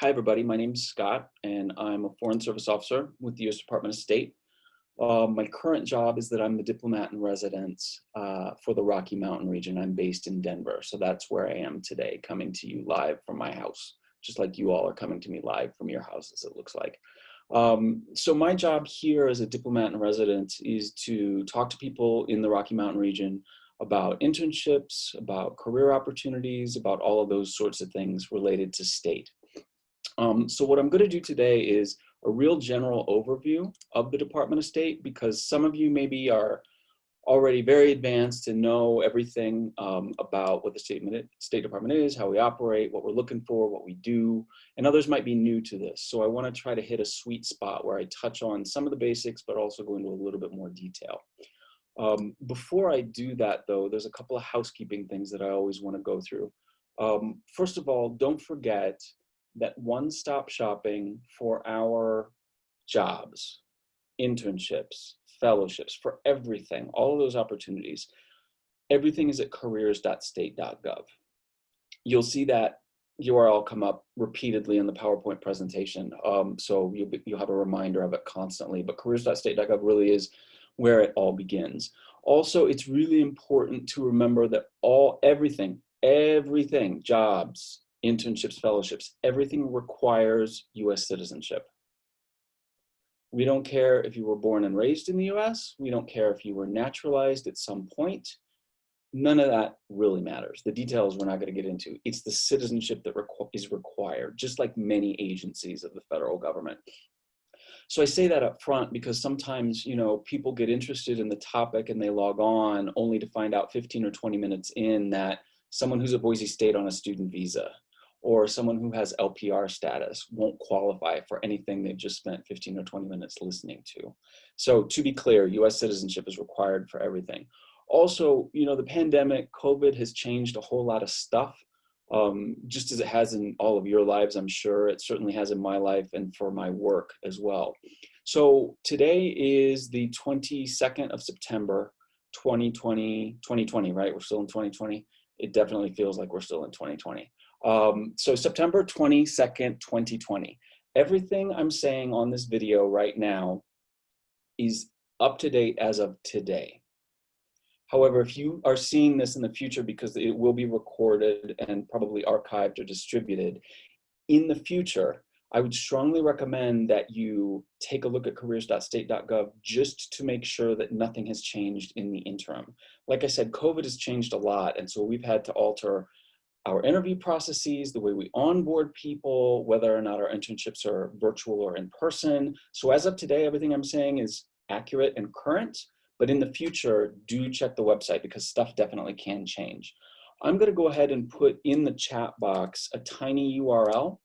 Hi, everybody. My name is Scott, and I'm a Foreign Service Officer with the U.S. Department of State. My current job is that I'm the diplomat in residence for the Rocky Mountain region. I'm based in Denver, so that's where I am today, coming to you live from my house, just like you all are coming to me live from your houses, it looks like. So my job here as a diplomat in residence is to talk to people in the Rocky Mountain region about internships, about career opportunities, about all of those sorts of things related to state. So what I'm going to do today is a real general overview of the Department of State, because some of you maybe are already very advanced and know everything about what the State Department is, how we operate, what we're looking for, what we do, and others might be new to this. So I want to try to hit a sweet spot where I touch on some of the basics, but also go into a little bit more detail. Before I do that, though, there's a couple of housekeeping things that I always want to go through. First of all, don't forget that one-stop shopping for our jobs, internships, fellowships, for everything, all of those opportunities, everything is at careers.state.gov. You'll see that URL come up repeatedly in the PowerPoint presentation, so you'll have a reminder of it constantly, but careers.state.gov really is where it all begins. Also, it's really important to remember that everything, jobs, internships, fellowships, everything requires US citizenship. We don't care if you were born and raised in the US. We don't care if you were naturalized at some point. None of that really matters. The details we're not going to get into. It's the citizenship that is required, just like many agencies of the federal government. So I say that up front because sometimes, people get interested in the topic and they log on only to find out 15 or 20 minutes in that someone who's at Boise State on a student visa or someone who has LPR status won't qualify for anything they've just spent 15 or 20 minutes listening to. So to be clear, US citizenship is required for everything. Also, the pandemic, COVID has changed a whole lot of stuff, just as it has in all of your lives, I'm sure. It certainly has in my life and for my work as well. So today is the 22nd of September, 2020, right? We're still in 2020. It definitely feels like we're still in 2020. So September 22nd, 2020. Everything I'm saying on this video right now is up to date as of today. However, if you are seeing this in the future, because it will be recorded and probably archived or distributed, in the future, I would strongly recommend that you take a look at careers.state.gov just to make sure that nothing has changed in the interim. Like I said, COVID has changed a lot, and so we've had to alter our interview processes, the way we onboard people, whether or not our internships are virtual or in person. So as of today, everything I'm saying is accurate and current, but in the future, do check the website because stuff definitely can change. I'm gonna go ahead and put in the chat box a tiny URL.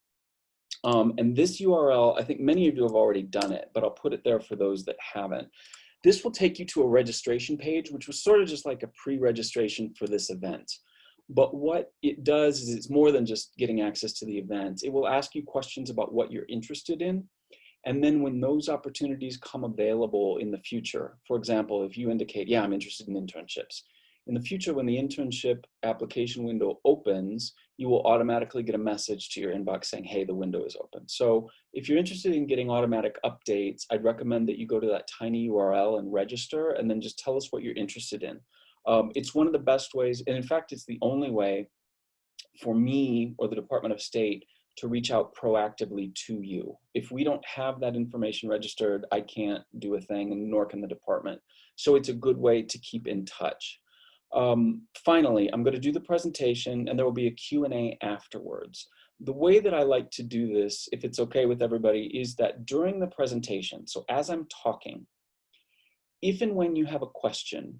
And this URL, I think many of you have already done it, but I'll put it there for those that haven't. This will take you to a registration page, which was sort of just like a pre-registration for this event. But what it does is it's more than just getting access to the event. It will ask you questions about what you're interested in. And then when those opportunities come available in the future, for example, if you indicate, yeah, I'm interested in internships. In the future, when the internship application window opens, you will automatically get a message to your inbox saying, hey, the window is open. So if you're interested in getting automatic updates, I'd recommend that you go to that tiny URL and register, and then just tell us what you're interested in. It's one of the best ways, and in fact, it's the only way for me or the Department of State to reach out proactively to you. If we don't have that information registered, I can't do a thing, and nor can the department. So it's a good way to keep in touch. Finally, I'm going to do the presentation, and there will be a Q&A afterwards. The way that I like to do this, if it's okay with everybody, is that during the presentation, so as I'm talking, if and when you have a question,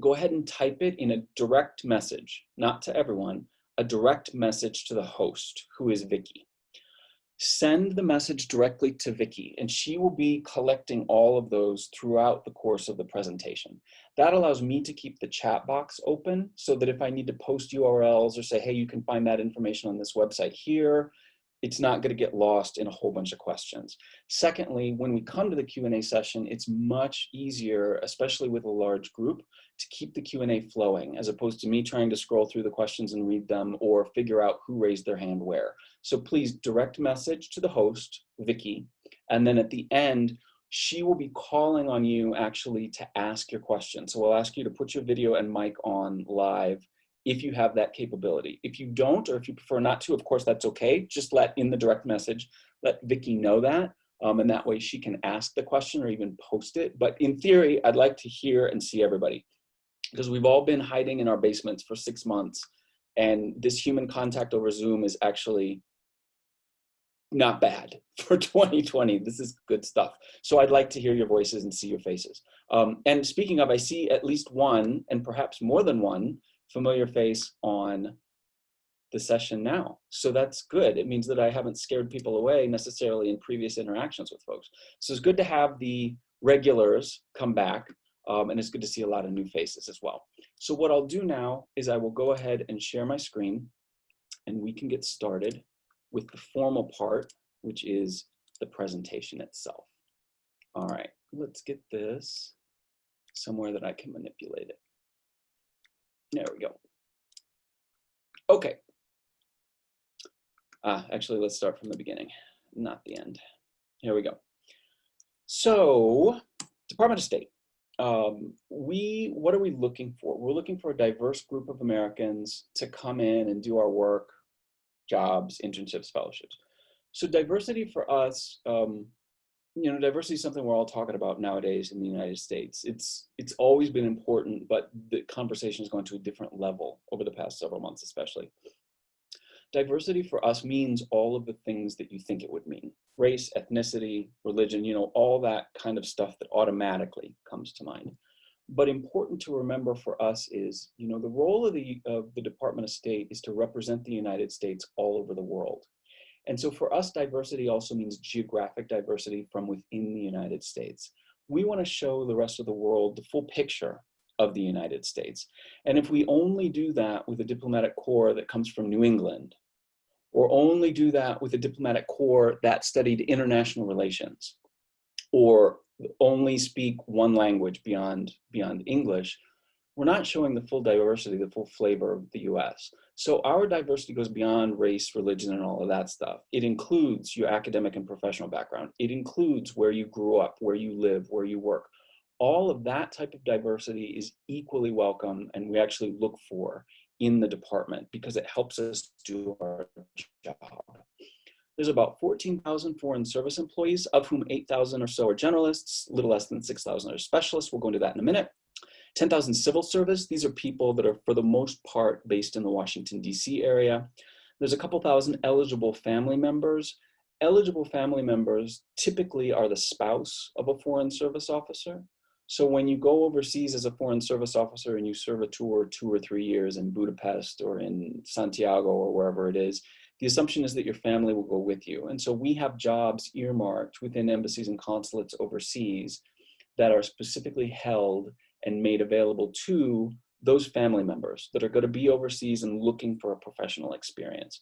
go ahead and type it in a direct message, not to everyone, a direct message to the host, who is Vicky. Send the message directly to Vicky, and she will be collecting all of those throughout the course of the presentation. That allows me to keep the chat box open so that if I need to post URLs or say, hey, you can find that information on this website here, it's not going to get lost in a whole bunch of questions. Secondly, when we come to the Q&A session, it's much easier, especially with a large group, to keep the Q&A flowing, as opposed to me trying to scroll through the questions and read them or figure out who raised their hand where. So please direct message to the host, Vicky, and then at the end, she will be calling on you actually to ask your question. So we'll ask you to put your video and mic on live if you have that capability. If you don't, or if you prefer not to, of course, that's okay. Just let in the direct message, let Vicky know that, and that way she can ask the question or even post it. But in theory, I'd like to hear and see everybody, because we've all been hiding in our basements for 6 months, and this human contact over Zoom is actually not bad for 2020. This is good stuff. So I'd like to hear your voices and see your faces. And speaking of, I see at least one, and perhaps more than one, familiar face on the session now. So that's good. It means that I haven't scared people away necessarily in previous interactions with folks. So it's good to have the regulars come back, and it's good to see a lot of new faces as well. So what I'll do now is I will go ahead and share my screen, and we can get started with the formal part, which is the presentation itself. All right, let's get this somewhere that I can manipulate it. There we go. Okay. Actually, let's start from the beginning, not the end. Here we go. So, Department of State. What are we looking for? We're looking for a diverse group of Americans to come in and do our work, jobs, internships, fellowships. So diversity for us, diversity is something we're all talking about nowadays in the United States. It's always been important, but the conversation has gone to a different level over the past several months, especially. Diversity for us means all of the things that you think it would mean. Race, ethnicity, religion, all that kind of stuff that automatically comes to mind. But important to remember for us is, the role of the Department of State is to represent the United States all over the world. And so for us, diversity also means geographic diversity from within the United States. We want to show the rest of the world the full picture of the United States. And if we only do that with a diplomatic corps that comes from New England, or only do that with a diplomatic corps that studied international relations, or only speak one language beyond English, we're not showing the full diversity, the full flavor of the US. So our diversity goes beyond race, religion, and all of that stuff. It includes your academic and professional background. It includes where you grew up, where you live, where you work. All of that type of diversity is equally welcome, and we actually look for in the department because it helps us do our job. There's about 14,000 foreign service employees, of whom 8,000 or so are generalists, a little less than 6,000 are specialists. We'll go into that in a minute. 10,000 civil service. These are people that are, for the most part, based in the Washington, D.C. area. There's a couple thousand eligible family members. Eligible family members typically are the spouse of a foreign service officer. So when you go overseas as a foreign service officer and you serve a tour 2 or 3 years in Budapest or in Santiago or wherever it is, the assumption is that your family will go with you. And so we have jobs earmarked within embassies and consulates overseas that are specifically held and made available to those family members that are going to be overseas and looking for a professional experience.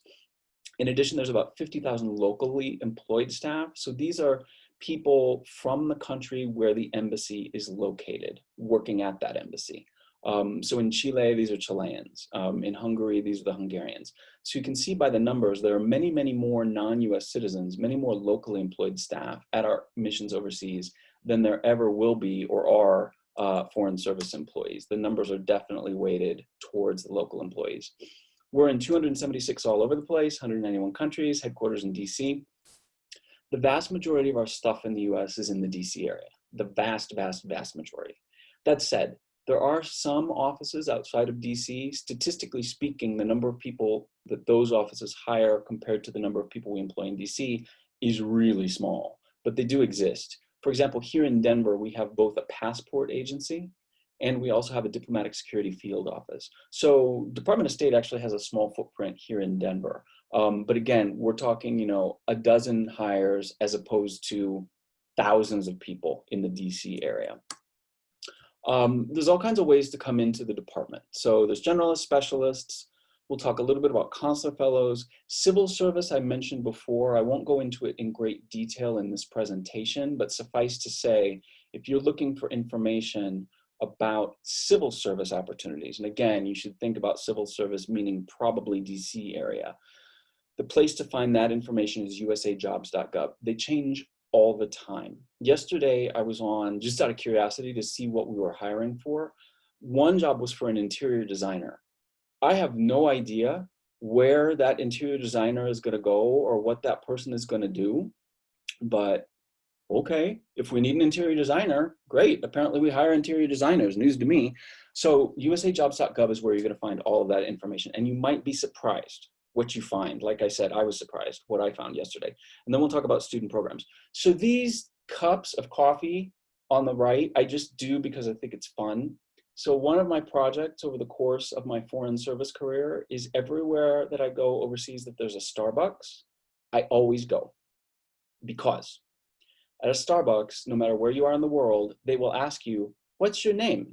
In addition, there's about 50,000 locally employed staff. So these are people from the country where the embassy is located, working at that embassy. So in Chile, these are Chileans. In Hungary, these are the Hungarians. So you can see by the numbers, there are many, many more non-US citizens, many more locally employed staff at our missions overseas than there ever will be or are foreign service employees. The numbers are definitely weighted towards the local employees. We're in 276 all over the place, 191 countries, headquarters in DC. The vast majority of our stuff in the US is in the DC area, the vast, vast, vast majority. That said, there are some offices outside of DC. Statistically speaking, the number of people that those offices hire compared to the number of people we employ in DC is really small, but they do exist. For example, here in Denver, we have both a passport agency and we also have a diplomatic security field office. So Department of State actually has a small footprint here in Denver. But again, we're talking, a dozen hires as opposed to thousands of people in the DC area. There's all kinds of ways to come into the department. So there's generalists, specialists. We'll talk a little bit about consular fellows. Civil service, I mentioned before. I won't go into it in great detail in this presentation, but suffice to say, if you're looking for information about civil service opportunities, and again, you should think about civil service meaning probably DC area. The place to find that information is usajobs.gov. They change all the time. Yesterday, I was on, just out of curiosity, to see what we were hiring for. One job was for an interior designer. I have no idea where that interior designer is going to go or what that person is going to do, but okay, if we need an interior designer, great. Apparently we hire interior designers, news to me. So usajobs.gov is where you're going to find all of that information, and you might be surprised what you find. Like I said, I was surprised what I found yesterday. And then we'll talk about student programs. So these cups of coffee on the right, I just do because I think it's fun. So one of my projects over the course of my foreign service career is everywhere that I go overseas that there's a Starbucks, I always go. Because at a Starbucks, no matter where you are in the world, they will ask you, what's your name?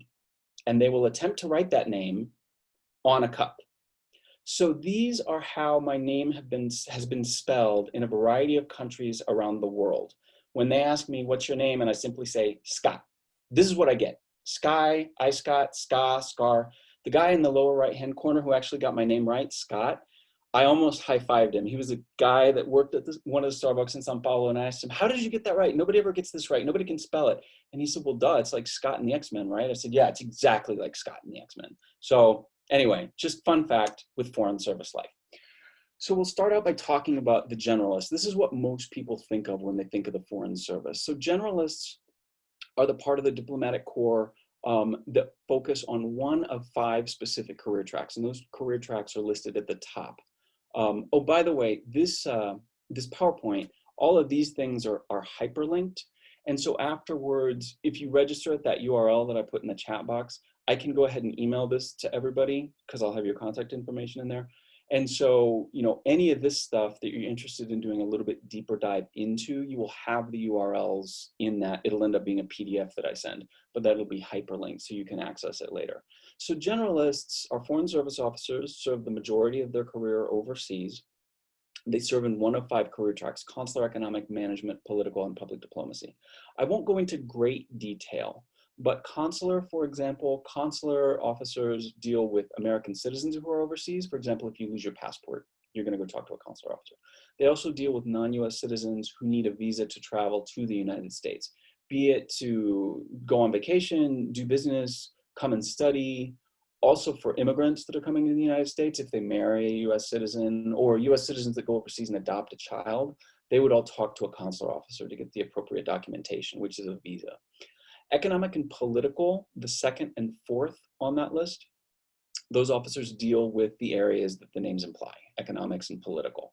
And they will attempt to write that name on a cup. So these are how my name has been spelled in a variety of countries around the world. When they ask me, what's your name? And I simply say, Scott. This is what I get. Sky, I Scott, Ska, Scar. The guy in the lower right-hand corner who actually got my name right, Scott, I almost high-fived him. He was a guy that worked at one of the Starbucks in Sao Paulo, and I asked him, how did you get that right? Nobody ever gets this right. Nobody can spell it. And he said, well, duh, it's like Scott and the X-Men, right? I said, yeah, it's exactly like Scott and the X-Men. So anyway, just fun fact with foreign service life. So we'll start out by talking about the generalists. This is what most people think of when they think of the foreign service. So generalists are the part of the diplomatic corps that focus on one of 5 specific career tracks, and those career tracks are listed at the top. Oh, by the way, this PowerPoint, all of these things are hyperlinked, and so afterwards, if you register at that URL that I put in the chat box, I can go ahead and email this to everybody because I'll have your contact information in there. And so, you know, any of this stuff that you're interested in doing a little bit deeper dive into, you will have the URLs in that. It'll end up being a PDF that I send, but that'll be hyperlinked so you can access it later. So generalists are foreign service officers, serve the majority of their career overseas. They serve in one of 5 career tracks: consular, economic, management, political, and public diplomacy. I won't go into great detail, but consular, for example, consular officers deal with American citizens who are overseas. For example, if you lose your passport, you're going to go talk to a consular officer. They also deal with non-US citizens who need a visa to travel to the United States, be it to go on vacation, do business, come and study. Also for immigrants that are coming to the United States, if they marry a US citizen, or US citizens that go overseas and adopt a child, they would all talk to a consular officer to get the appropriate documentation, which is a visa. Economic and political, the 2nd and 4th on that list, those officers deal with the areas that the names imply, economics and political.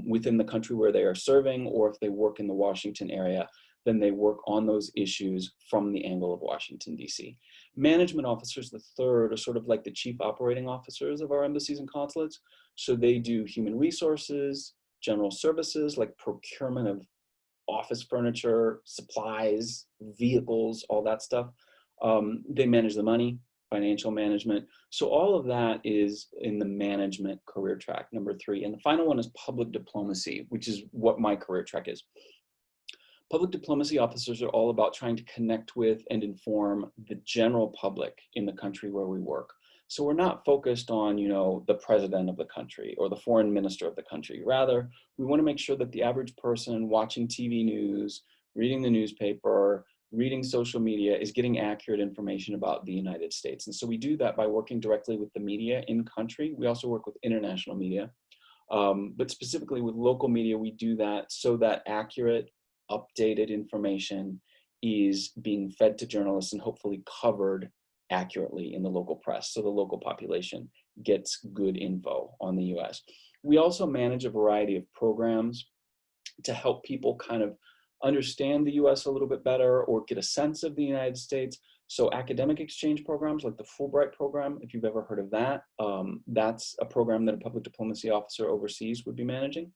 Within the country where they are serving, or if they work in the Washington area, then they work on those issues from the angle of Washington, D.C. Management officers, the 3rd, are sort of like the chief operating officers of our embassies and consulates. So they do human resources, general services like procurement of office furniture, supplies, vehicles, all that stuff. They manage the money, financial management. So all of that is in the management career track, number 3. And the final one is public diplomacy, which is what my career track is. Public diplomacy officers are all about trying to connect with and inform the general public in the country where we work. So we're not focused on, you know, the president of the country or the foreign minister of the country. Rather, we want to make sure that the average person watching TV news, reading the newspaper, reading social media is getting accurate information about the United States. And so we do that by working directly with the media in country. We also work with international media, but specifically with local media, we do that so that accurate, updated information is being fed to journalists and hopefully covered accurately in the local press, so the local population gets good info on the US. We also manage a variety of programs to help people kind of understand the US a little bit better or get a sense of the United States. So academic exchange programs like the Fulbright program, if you've ever heard of that, that's a program that a public diplomacy officer overseas would be managing.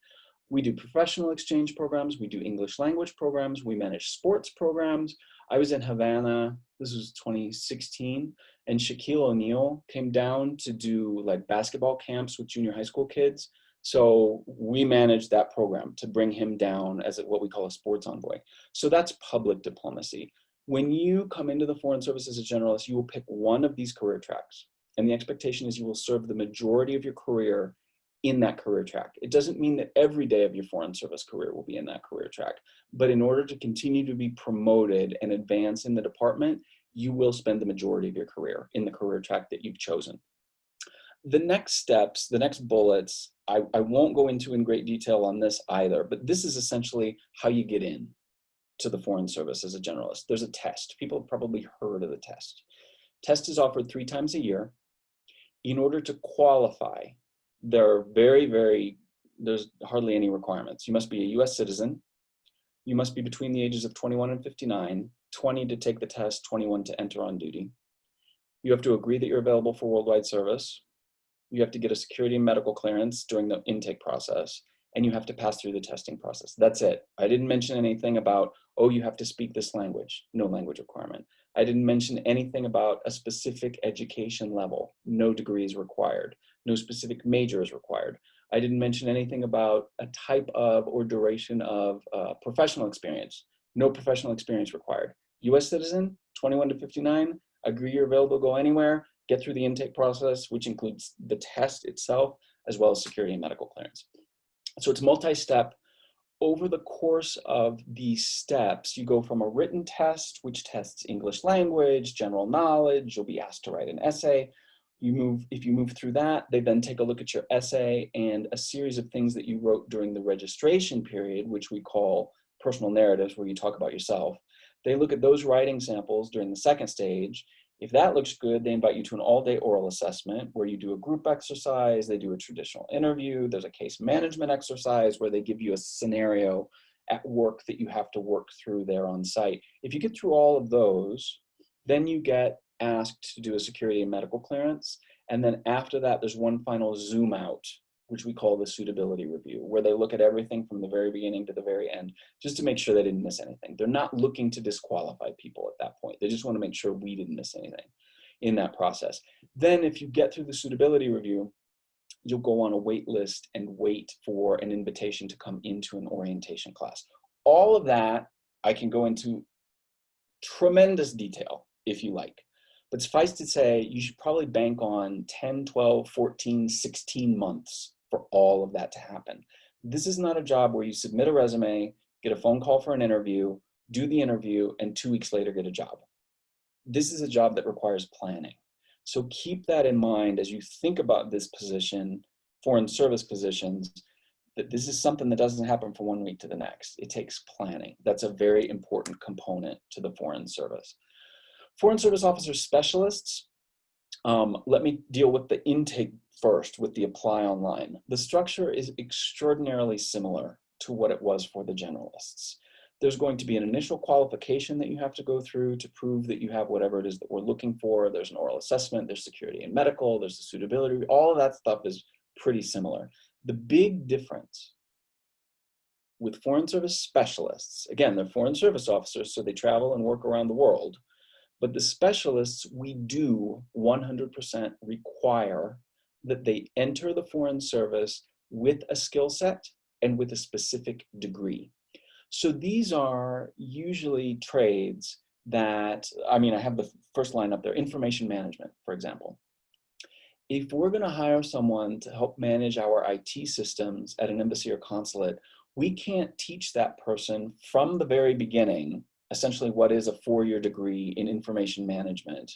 We do professional exchange programs. We do English language programs. We manage sports programs. I was in Havana, this was 2016, and Shaquille O'Neal came down to do like basketball camps with junior high school kids. So we managed that program to bring him down as what we call a sports envoy. So that's public diplomacy. When you come into the Foreign Service as a generalist, you will pick one of these career tracks. And the expectation is you will serve the majority of your career in that career track. It doesn't mean that every day of your Foreign Service career will be in that career track, but in order to continue to be promoted and advance in the department, you will spend the majority of your career in the career track that you've chosen. The next steps, the next bullets, I won't go into in great detail on this either, but this is essentially how you get in to the Foreign Service as a generalist. There's a test. People have probably heard of the test. Test is offered 3 times a year. In order to qualify, there are there's hardly any requirements. You must be a US citizen. You must be between the ages of 21 and 59, 20 to take the test, 21 to enter on duty. You have to agree that you're available for worldwide service. You have to get a security and medical clearance during the intake process, and you have to pass through the testing process. That's it. I didn't mention anything about, oh, you have to speak this language. No language requirement. I didn't mention anything about a specific education level. No degree is required. No specific major is required. I didn't mention anything about a type of or duration of professional experience. No professional experience required. US citizen, 21 to 59, agree you're available to go anywhere, get through the intake process, which includes the test itself, as well as security and medical clearance. So it's multi-step. Over the course of these steps, you go from a written test, which tests English language, general knowledge. You'll be asked to write an essay. If you move through that, they then take a look at your essay and a series of things that you wrote during the registration period, which we call personal narratives, where you talk about yourself. They look at those writing samples during the second stage. If that looks good, they invite you to an all-day oral assessment where you do a group exercise, they do a traditional interview, there's a case management exercise where they give you a scenario at work that you have to work through there on site. If you get through all of those, then you get asked to do a security and medical clearance. And then after that, there's one final zoom out, which we call the suitability review, where they look at everything from the very beginning to the very end, just to make sure they didn't miss anything. They're not looking to disqualify people at that point. They just want to make sure we didn't miss anything in that process. Then if you get through the suitability review, you'll go on a wait list and wait for an invitation to come into an orientation class. All of that, I can go into tremendous detail if you like. But suffice to say, you should probably bank on 10, 12, 14, 16 months for all of that to happen. This is not a job where you submit a resume, get a phone call for an interview, do the interview, and 2 weeks later get a job. This is a job that requires planning. So keep that in mind as you think about this position, foreign service positions, that this is something that doesn't happen from 1 week to the next. It takes planning. That's a very important component to the foreign service. Foreign Service Officer Specialists, let me deal with the intake first with the apply online. The structure is extraordinarily similar to what it was for the generalists. There's going to be an initial qualification that you have to go through to prove that you have whatever it is that we're looking for. There's an oral assessment, there's security and medical, there's the suitability, all of that stuff is pretty similar. The big difference with Foreign Service Specialists, again, they're Foreign Service Officers, so they travel and work around the world. But the specialists, we do 100% require that they enter the Foreign Service with a skill set and with a specific degree. So these are usually trades that, I have the first line up there, information management, for example. If we're going to hire someone to help manage our IT systems at an embassy or consulate, we can't teach that person from the very beginning essentially what is a 4-year degree in information management.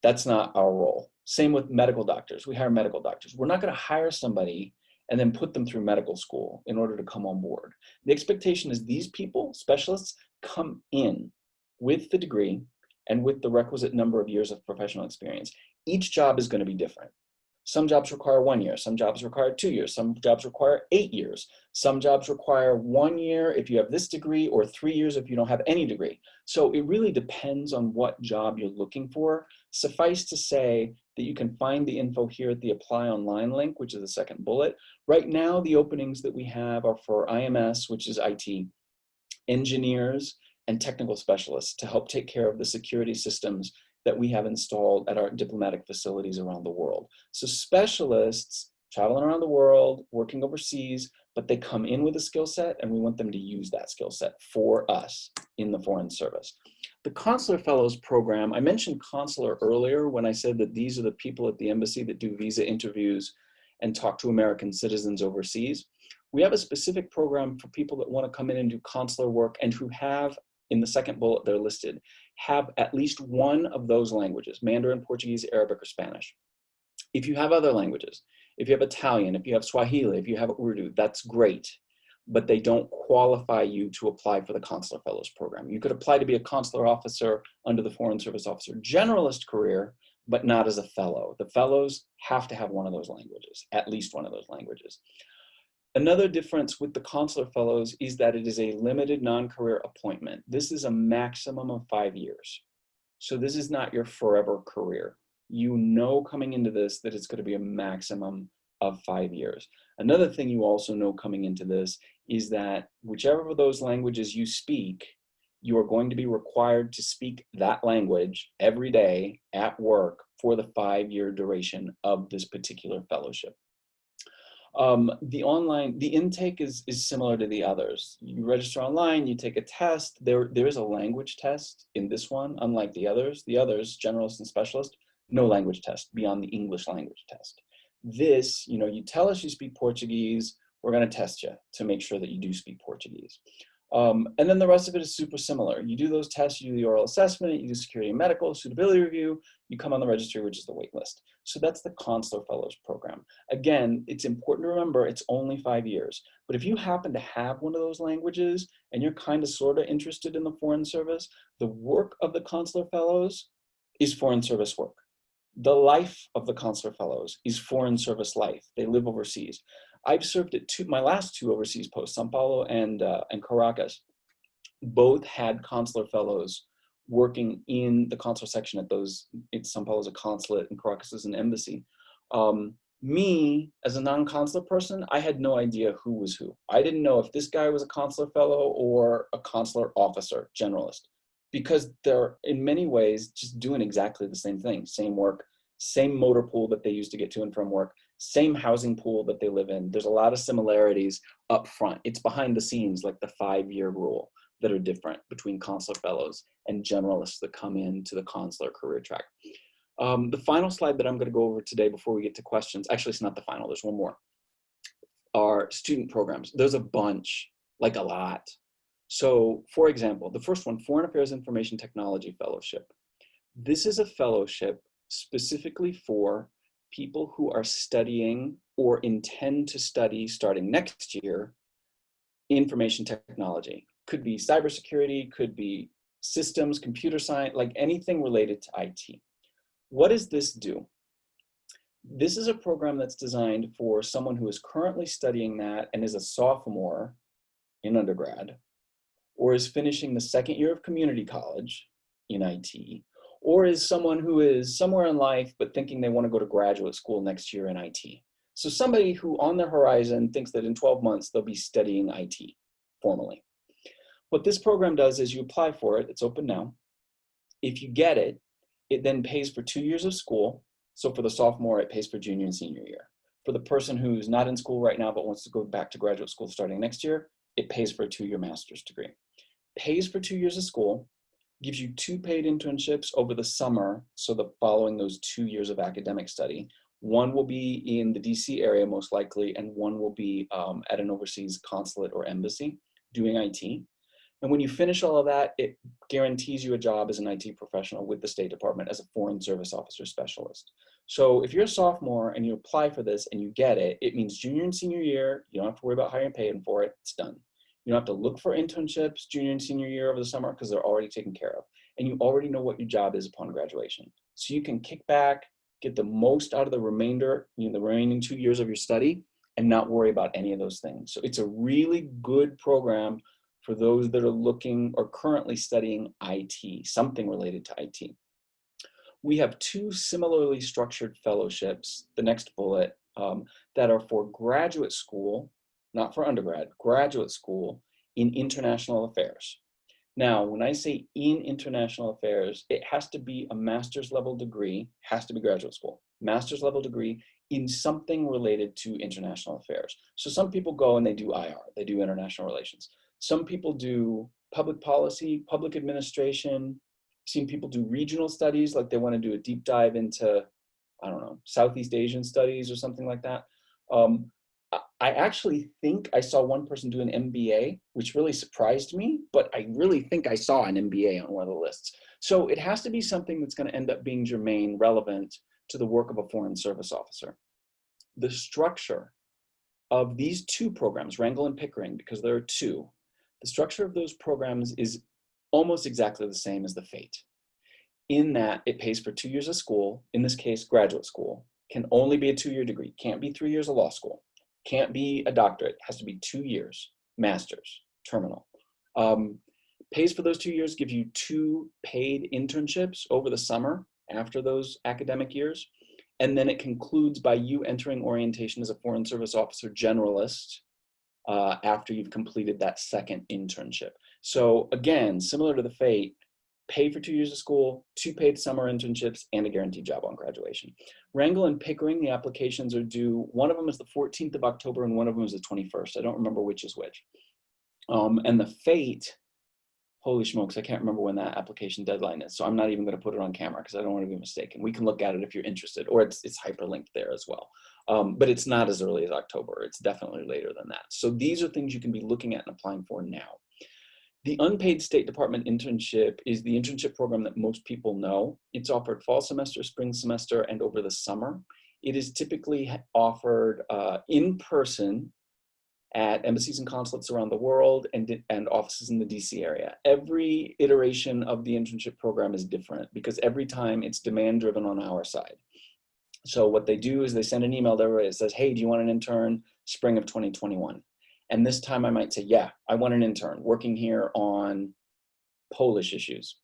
That's not our role. Same with medical doctors. We hire medical doctors. We're not going to hire somebody and then put them through medical school in order to come on board. The expectation is these people, specialists, come in with the degree and with the requisite number of years of professional experience. Each job is going to be different. Some jobs require 1 year, some jobs require 2 years, some jobs require 8 years, some jobs require 1 year if you have this degree or 3 years if you don't have any degree. So it really depends on what job you're looking for. Suffice to say that you can find the info here at the Apply Online link, which is the second bullet. Right now, the openings that we have are for IMS, which is IT, engineers, and technical specialists to help take care of the security systems that we have installed at our diplomatic facilities around the world. So specialists traveling around the world, working overseas, but they come in with a skill set and we want them to use that skill set for us in the Foreign Service. The Consular Fellows Program, I mentioned Consular earlier when I said that these are the people at the embassy that do visa interviews and talk to American citizens overseas. We have a specific program for people that want to come in and do consular work and who have, in the second bullet they're listed, have at least one of those languages, Mandarin, Portuguese, Arabic, or Spanish. If you have other languages, if you have Italian, if you have Swahili, if you have Urdu, that's great, but they don't qualify you to apply for the Consular Fellows Program. You could apply to be a consular officer under the Foreign Service Officer Generalist career, but not as a fellow. The fellows have to have one of those languages, at least one of those languages. Another difference with the Consular Fellows is that it is a limited non-career appointment. This is a maximum of 5 years. So this is not your forever career. You know coming into this that it's going to be a maximum of 5 years. Another thing you also know coming into this is that whichever of those languages you speak, you are going to be required to speak that language every day at work for the 5-year duration of this particular fellowship. The intake is similar to the others. You register online, you take a test. There is a language test in this one, unlike the others. The others, generalist and specialist, no language test beyond the English language test. This, you tell us you speak Portuguese, we're going to test you to make sure that you do speak Portuguese. And then the rest of it is super similar. You do those tests, you do the oral assessment, you do security and medical, suitability review, you come on the registry, which is the wait list. So that's the Consular Fellows Program. Again, it's important to remember it's only 5 years. But if you happen to have one of those languages and you're kind of sort of interested in the Foreign Service, the work of the Consular Fellows is Foreign Service work. The life of the Consular Fellows is Foreign Service life. They live overseas. I've served at my last 2 overseas posts, Sao Paulo and Caracas. Both had Consular Fellows working in the consular section at those. Sao Paulo is a consulate and Caracas is an embassy. Me, as a non-consular person, I had no idea who was who. I didn't know if this guy was a consular fellow or a consular officer, generalist, because they're in many ways just doing exactly the same thing, same work, same motor pool that they use to get to and from work, same housing pool that they live in. There's a lot of similarities up front. It's behind the scenes, like the 5-year rule, that are different between consular fellows and generalists that come into the consular career track. The final slide that I'm going to go over today before we get to questions, actually it's not the final, there's one more, are student programs. There's a bunch, like a lot. So for example, the first one, Foreign Affairs Information Technology Fellowship. This is a fellowship specifically for people who are studying or intend to study starting next year information technology. Could be cybersecurity, could be systems, computer science, like anything related to IT. What does this do? This is a program that's designed for someone who is currently studying that and is a sophomore in undergrad, or is finishing the 2nd year of community college in IT, or is someone who is somewhere in life but thinking they want to go to graduate school next year in IT. So somebody who on their horizon thinks that in 12 months they'll be studying IT formally. What this program does is you apply for it, it's open now. If you get it, it then pays for 2 years of school. So for the sophomore, it pays for junior and senior year. For the person who's not in school right now but wants to go back to graduate school starting next year, it pays for a 2-year master's degree. Pays for 2 years of school, gives you 2 paid internships over the summer, so the following those 2 years of academic study. One will be in the DC area most likely, and one will be at an overseas consulate or embassy doing IT. And when you finish all of that, it guarantees you a job as an IT professional with the State Department as a Foreign Service Officer Specialist. So if you're a sophomore and you apply for this and you get it, it means junior and senior year, you don't have to worry about hiring and paying for it, it's done. You don't have to look for internships junior and senior year over the summer because they're already taken care of. And you already know what your job is upon graduation. So you can kick back, get the most out of the remainder, the remaining 2 years of your study and not worry about any of those things. So it's a really good program for those that are looking or currently studying IT, something related to IT. We have two similarly structured fellowships, the next bullet, that are for graduate school, not for undergrad, graduate school in international affairs. Now, when I say in international affairs, it has to be a master's level degree, has to be graduate school, master's level degree in something related to international affairs. So some people go and they do IR, they do international relations. Some people do public policy, public administration. Seen people do regional studies, like they want to do a deep dive into, I don't know, Southeast Asian studies or something like that. I actually think I saw one person do an MBA, which really surprised me, but I really think I saw an MBA on one of the lists. So it has to be something that's going to end up being germane, relevant to the work of a foreign service officer. The structure of these two programs, Wrangell and Pickering, because there are two, the structure of those programs is almost exactly the same as the FATE, in that it pays for 2 years of school, in this case, graduate school, can only be a 2-year degree, can't be 3 years of law school, can't be a doctorate, has to be 2 years, master's, terminal. Pays for those 2 years, gives you 2 paid internships over the summer after those academic years. And then it concludes by you entering orientation as a Foreign Service Officer Generalist after you've completed that second internship. So again, similar to the FATE, pay for 2 years of school, 2 paid summer internships, and a guaranteed job on graduation. Wrangell and Pickering, the applications are due, one of them is the 14th of October and one of them is the 21st. I don't remember which is which. And the FATE, holy smokes, I can't remember when that application deadline is. So I'm not even going to put it on camera because I don't want to be mistaken. We can look at it if you're interested, or it's hyperlinked there as well. But it's not as early as October. It's definitely later than that. So these are things you can be looking at and applying for now. The unpaid State Department internship is the internship program that most people know. It's offered fall semester, spring semester, and over the summer. It is typically offered in person at embassies and consulates around the world and offices in the DC area. Every iteration of the internship program is different because every time it's demand driven on our side. So what they do is they send an email to everybody that says, hey, do you want an intern spring of 2021? And this time I might say, yeah, I want an intern working here on Polish issues.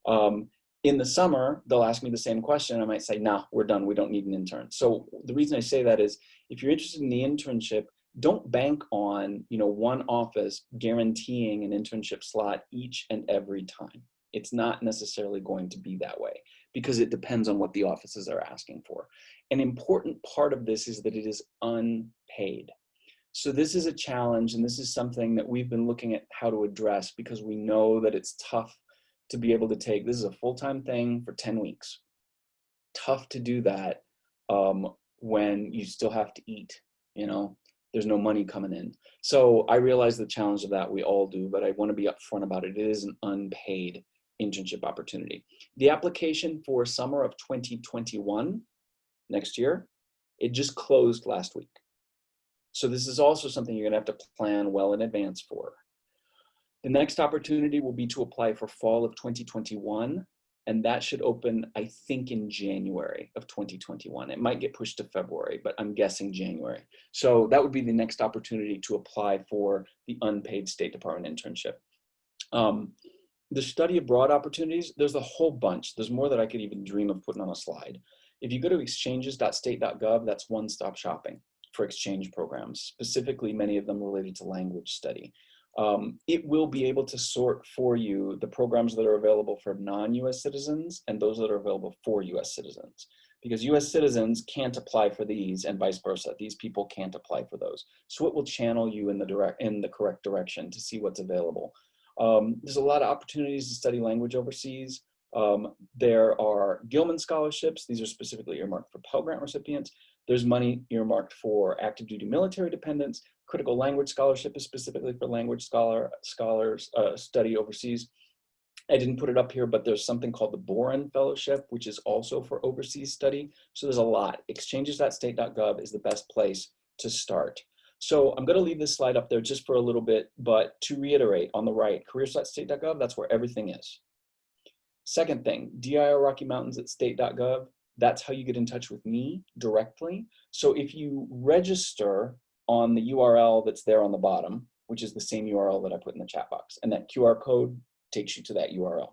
In the summer, they'll ask me the same question. I might say, nah, we're done. We don't need an intern. So the reason I say that is if you're interested in the internship, don't bank on, one office guaranteeing an internship slot each and every time. It's not necessarily going to be that way because it depends on what the offices are asking for. An important part of this is that it is unpaid. So this is a challenge, and this is something that we've been looking at how to address because we know that it's tough to be able to take, this is a full-time thing for 10 weeks. Tough to do that when you still have to eat, there's no money coming in. So I realize the challenge of that, we all do, but I want to be upfront about it. It is an unpaid internship opportunity. The application for summer of 2021, next year, it just closed last week. So this is also something you're going to have to plan well in advance for. The next opportunity will be to apply for fall of 2021, and that should open, I think, in January of 2021. It might get pushed to February, but I'm guessing January. So that would be the next opportunity to apply for the unpaid State Department internship. The study abroad opportunities, there's a whole bunch. There's more that I could even dream of putting on a slide. If you go to exchanges.state.gov, that's one-stop shopping for exchange programs, specifically many of them related to language study. It will be able to sort for you the programs that are available for non-US citizens and those that are available for US citizens. Because US citizens can't apply for these and vice versa. These people can't apply for those. So it will channel you in the correct direction to see what's available. There's a lot of opportunities to study language overseas. There are Gilman scholarships. These are specifically earmarked for Pell Grant recipients. There's money earmarked for active duty military dependents. Critical language scholarship is specifically for language scholars study overseas. I didn't put it up here, but there's something called the Boren Fellowship, which is also for overseas study. So there's a lot. Exchanges.state.gov is the best place to start. So I'm going to leave this slide up there just for a little bit, but to reiterate, on the right, careers.state.gov, that's where everything is. Second thing, DIR Rocky Mountains at state.gov, that's how you get in touch with me directly. So if you register on the URL that's there on the bottom, which is the same URL that I put in the chat box, and that QR code takes you to that URL.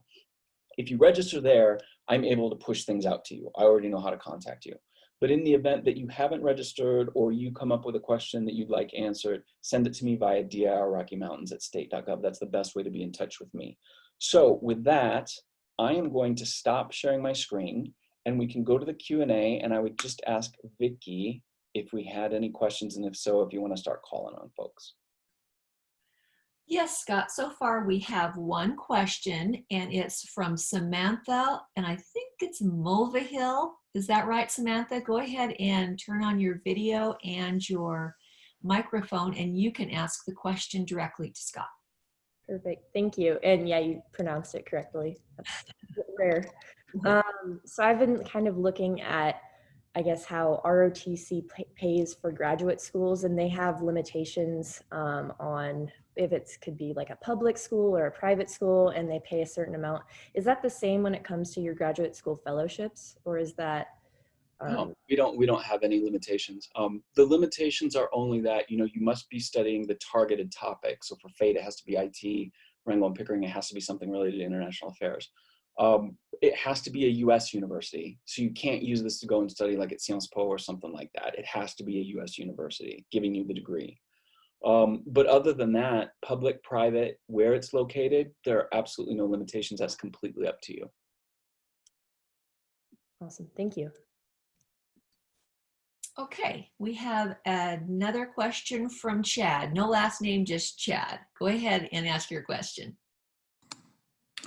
If you register there, I'm able to push things out to you. I already know how to contact you. But in the event that you haven't registered or you come up with a question that you'd like answered, send it to me via dir Rocky Mountains at state.gov. That's the best way to be in touch with me. So with that, I am going to stop sharing my screen and we can go to the Q&A, and I would just ask Vicky if we had any questions, and if so, if you want to start calling on folks. Yes, Scott, so far we have one question, and it's from Samantha, and I think it's Mulvihill. Is that right, Samantha? Go ahead and turn on your video and your microphone, and you can ask the question directly to Scott. Perfect, thank you. And yeah, you pronounced it correctly. That's rare. So I've been kind of looking at, I guess, how ROTC pays for graduate schools, and they have limitations on if it could be like a public school or a private school, and they pay a certain amount. Is that the same when it comes to your graduate school fellowships, or is that? No, we don't have any limitations. The limitations are only that, you must be studying the targeted topic. So for FATE, it has to be IT, Wrangell and Pickering, it has to be something related to international affairs. It has to be a US university. So you can't use this to go and study like at Sciences Po or something like that. It has to be a US university giving you the degree. But other than that, public, private, where it's located, there are absolutely no limitations. That's completely up to you. Awesome, thank you. Okay, we have another question from Chad. No last name, just Chad. Go ahead and ask your question.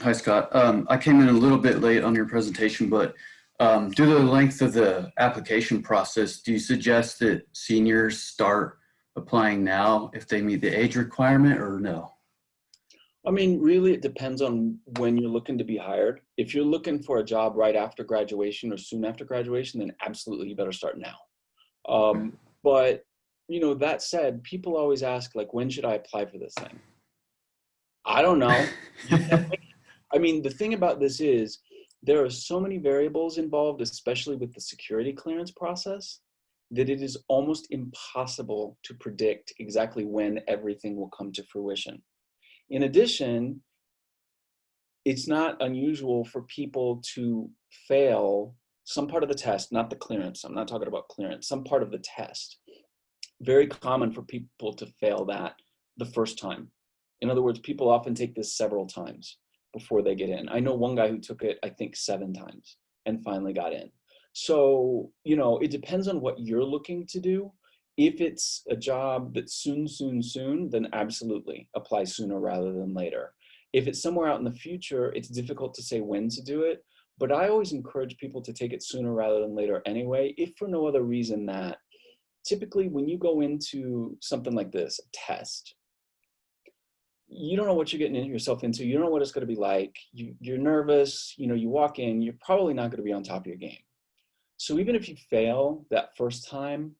Hi, Scott. I came in a little bit late on your presentation, but due to the length of the application process, do you suggest that seniors start applying now if they meet the age requirement, or no? I mean, really, it depends on when you're looking to be hired. If you're looking for a job right after graduation or soon after graduation, then absolutely you better start now. But, that said, people always ask, like, when should I apply for this thing? I don't know. I mean, the thing about this is there are so many variables involved, especially with the security clearance process, that it is almost impossible to predict exactly when everything will come to fruition. In addition, it's not unusual for people to fail some part of the test, not the clearance. I'm not talking about clearance, some part of the test. Very common for people to fail that the first time. In other words, people often take this several times before they get in. I know one guy who took it, I think 7 times and finally got in. So, it depends on what you're looking to do. If it's a job that's soon, then absolutely apply sooner rather than later. If it's somewhere out in the future, it's difficult to say when to do it, but I always encourage people to take it sooner rather than later anyway, if for no other reason that typically when you go into something like this, a test, you don't know what you're getting yourself into. You don't know what it's going to be like. You're nervous. You walk in, you're probably not going to be on top of your game. So even if you fail that first time,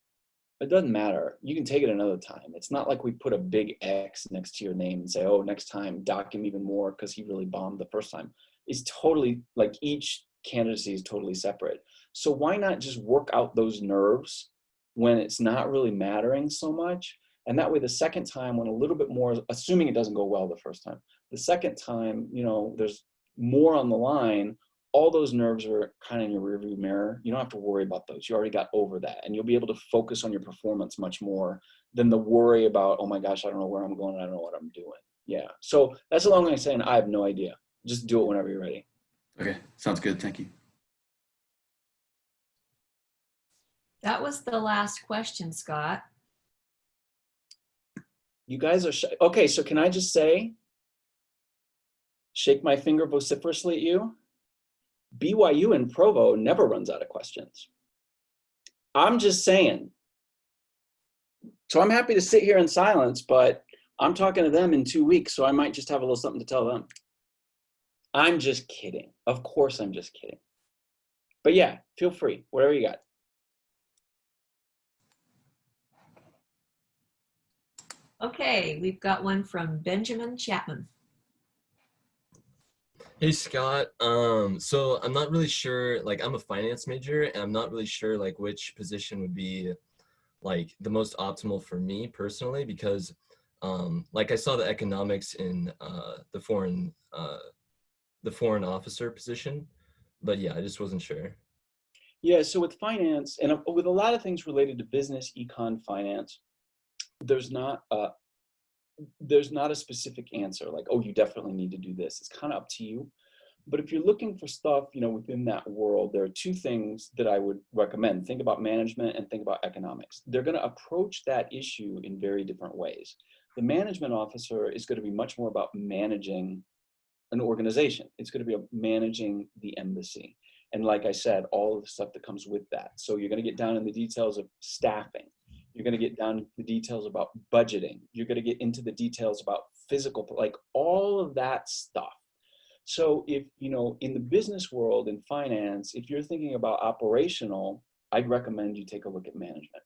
it doesn't matter. You can take it another time. It's not like we put a big X next to your name and say, oh, next time dock him even more because he really bombed the first time. It's totally, like, each candidacy is totally separate. So why not just work out those nerves when it's not really mattering so much? And that way the second time, when a little bit more, assuming it doesn't go well the first time, the second time, there's more on the line, all those nerves are kind of in your rearview mirror. You don't have to worry about those. You already got over that. And you'll be able to focus on your performance much more than the worry about, oh my gosh, I don't know where I'm going. I don't know what I'm doing. Yeah. So that's a long way of saying I have no idea. Just do it whenever you're ready. Okay, sounds good. Thank you. That was the last question, Scott. You guys are okay. So can I just say, shake my finger vociferously at you? BYU and Provo never runs out of questions. I'm just saying. So I'm happy to sit here in silence, but I'm talking to them in 2 weeks, so I might just have a little something to tell them. I'm just kidding. Of course I'm just kidding. But yeah, feel free, whatever you got. Okay, we've got one from Benjamin Chapman. Hey Scott, so I'm not really sure, like I'm a finance major and I'm not really sure like which position would be like the most optimal for me personally, because like I saw the economics in the foreign officer position, But yeah, I just wasn't sure. Yeah, so with finance and with a lot of things related to business, econ, finance, there's not a specific answer like, oh, you definitely need to do this. It's kind of up to you. But if you're looking for stuff, within that world, there are two things that I would recommend. Think about management and think about economics. They're going to approach that issue in very different ways. The management officer is going to be much more about managing an organization. It's going to be managing the embassy. And like I said, all of the stuff that comes with that. So you're going to get down in the details of staffing. You're going to get down to the details about budgeting. You're going to get into the details about physical, like all of that stuff. So if, in the business world, in finance, if you're thinking about operational, I'd recommend you take a look at management.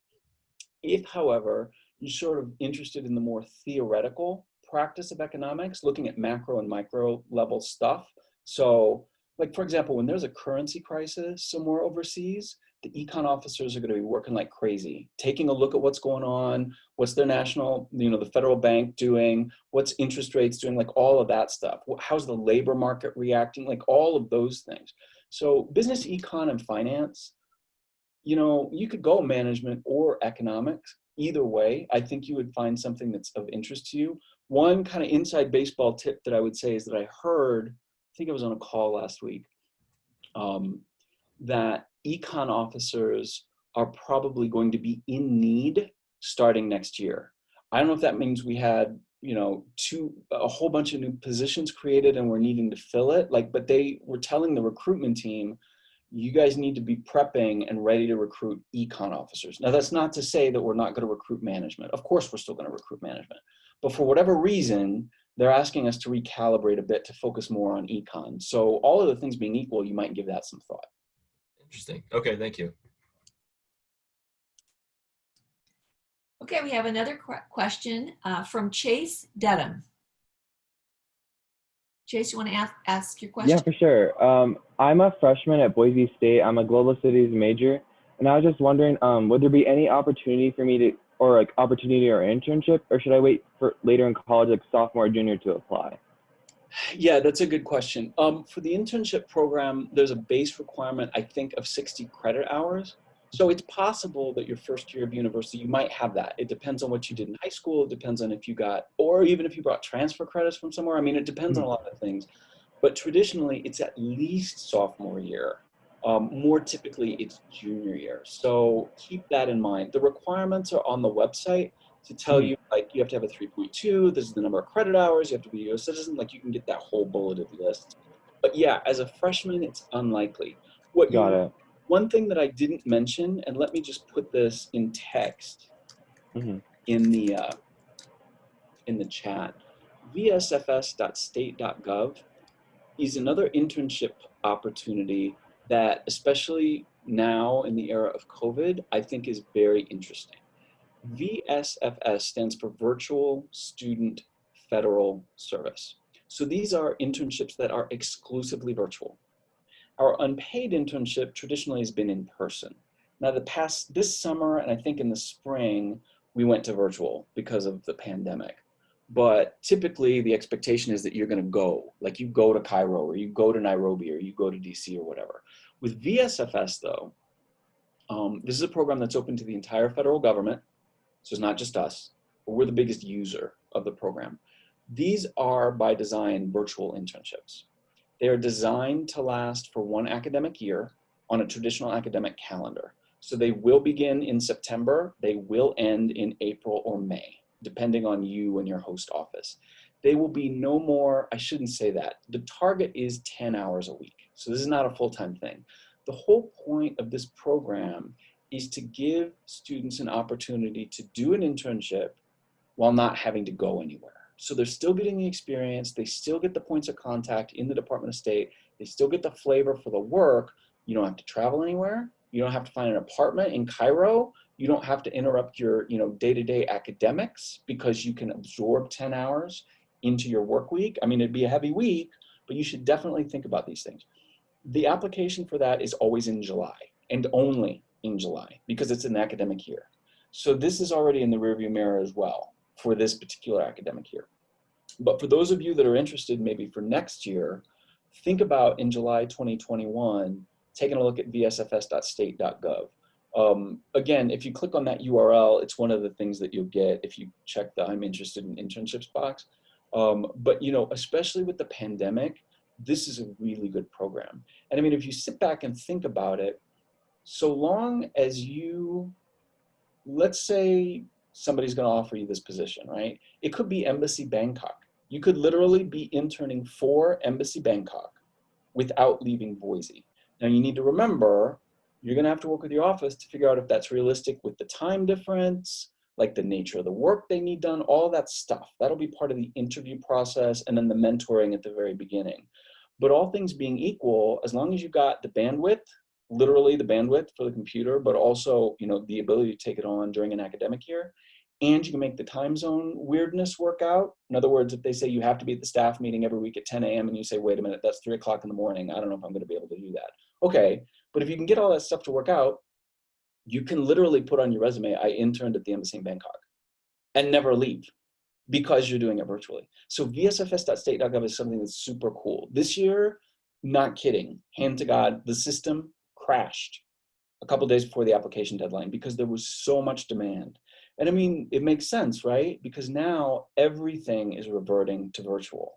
If, however, you're sort of interested in the more theoretical practice of economics, looking at macro and micro level stuff. So, like, for example, when there's a currency crisis somewhere overseas, the econ officers are going to be working like crazy, taking a look at what's going on, what's their national, the federal bank doing, what's interest rates doing, like all of that stuff. How's the labor market reacting, like all of those things. So business, econ, and finance, you could go management or economics. Either way, I think you would find something that's of interest to you. One kind of inside baseball tip that I would say is that I heard, I think I was on a call last week, that econ officers are probably going to be in need starting next year. I don't know if that means we had, a whole bunch of new positions created and we're needing to fill it. But they were telling the recruitment team, you guys need to be prepping and ready to recruit econ officers. Now, that's not to say that we're not going to recruit management. Of course, we're still going to recruit management. But for whatever reason, they're asking us to recalibrate a bit to focus more on econ. So all of the things being equal, you might give that some thought. Interesting. Okay, thank you. Okay, we have another question from Chase Dedham. Chase, you want to ask your question? Yeah, for sure. I'm a freshman at Boise State. I'm a global studies major, and I was just wondering, would there be any opportunity for me to, or like opportunity or internship, or should I wait for later in college, like sophomore or junior, to apply? Yeah, that's a good question. For the internship program, there's a base requirement, I think, of 60 credit hours. So it's possible that your first year of university, you might have that. It depends on what you did in high school. It depends on if you got, or even if you brought transfer credits from somewhere. I mean, it depends on a lot of things. But traditionally, it's at least sophomore year. More typically, it's junior year. So keep that in mind. The requirements are on the website to tell you, like, you have to have a 3.2, this is the number of credit hours, you have to be a U.S. citizen, like you can get that whole bulleted list. But yeah, as a freshman, it's unlikely. Got it. One thing that I didn't mention, and let me just put this in text in the chat, vsfs.state.gov is another internship opportunity that, especially now in the era of COVID, I think is very interesting. VSFS stands for Virtual Student Federal Service. So these are internships that are exclusively virtual. Our unpaid internship traditionally has been in person. Now this summer, and I think in the spring, we went to virtual because of the pandemic. But typically the expectation is that you're gonna go, like you go to Cairo or you go to Nairobi or you go to DC or whatever. With VSFS though, this is a program that's open to the entire federal government. So it's not just us, but we're the biggest user of the program. These are by design virtual internships. They are designed to last for one academic year on a traditional academic calendar. So they will begin in September, they will end in April or May, depending on you and your host office. They will be no more, I shouldn't say that, the target is 10 hours a week. So this is not a full-time thing. The whole point of this program is to give students an opportunity to do an internship while not having to go anywhere. So they're still getting the experience, they still get the points of contact in the Department of State, they still get the flavor for the work. You don't have to travel anywhere, you don't have to find an apartment in Cairo, you don't have to interrupt your day-to-day academics because you can absorb 10 hours into your work week. I mean, it'd be a heavy week, but you should definitely think about these things. The application for that is always in July and only in July because it's an academic year. So this is already in the rearview mirror as well for this particular academic year. But for those of you that are interested maybe for next year, think about in July 2021, taking a look at vsfs.state.gov. Again, if you click on that URL, it's one of the things that you'll get if you check the I'm interested in internships box. But you know, especially with the pandemic, this is a really good program. And I mean, if you sit back and think about it, so long as you, let's say somebody's going to offer you this position, right? It could be Embassy Bangkok. You could literally be interning for Embassy Bangkok without leaving Boise. Now you need to remember, you're going to have to work with your office to figure out if that's realistic with the time difference, like the nature of the work they need done, all that stuff. That'll be part of the interview process and then the mentoring at the very beginning. But all things being equal, as long as you got the bandwidth, literally the bandwidth for the computer, but also, you know, the ability to take it on during an academic year, and you can make the time zone weirdness work out. In other words, if they say you have to be at the staff meeting every week at 10 a.m. and you say, wait a minute, that's 3 o'clock in the morning. I don't know if I'm going to be able to do that. Okay, but if you can get all that stuff to work out, you can literally put on your resume, I interned at the Embassy in Bangkok, and never leave because you're doing it virtually. So vsfs.state.gov is something that's super cool. This year, not kidding, hand to God, the system crashed a couple days before the application deadline because there was so much demand. And I mean, it makes sense, right? Because now everything is reverting to virtual.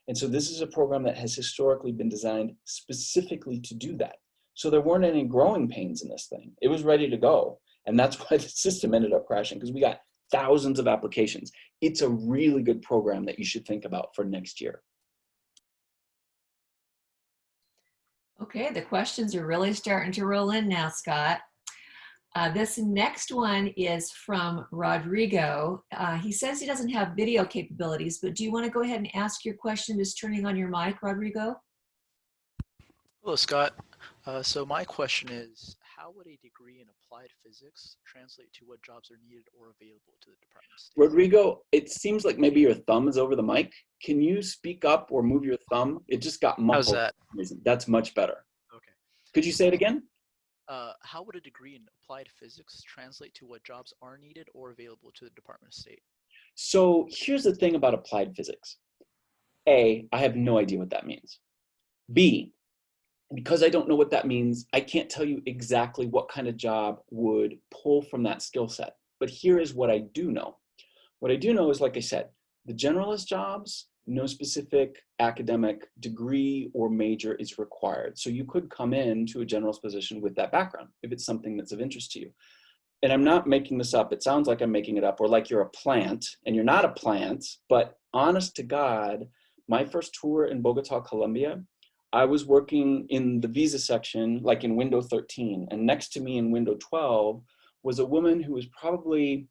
And so this is a program that has historically been designed specifically to do that. So there weren't any growing pains in this thing. It was ready to go. And that's why the system ended up crashing, because we got thousands of applications. It's a really good program that you should think about for next year. Okay, the questions are really starting to roll in now, Scott. This next one is from Rodrigo. He says he doesn't have video capabilities, but do you want to go ahead and ask your question just turning on your mic, Rodrigo? Hello, Scott. So my question is, how would a degree in applied physics translate to what jobs are needed or available to the Department of State? Rodrigo, it seems like maybe your thumb is over the mic. Can you speak up or move your thumb? It just got muffled. How's that? That's much better. Okay. Could you say it again? How would a degree in applied physics translate to what jobs are needed or available to the Department of State? So here's the thing about applied physics. A, I have no idea what that means. B, because I don't know what that means, I can't tell you exactly what kind of job would pull from that skill set. But here is what I do know. What I do know is, like I said, the generalist jobs, no specific academic degree or major is required. So you could come into a generalist position with that background if it's something that's of interest to you. And I'm not making this up. It sounds like I'm making it up, or like you're a plant, and you're not a plant, but honest to God, my first tour in Bogota, Colombia, I was working in the visa section, like in window 13, and next to me in window 12 was a woman who was probably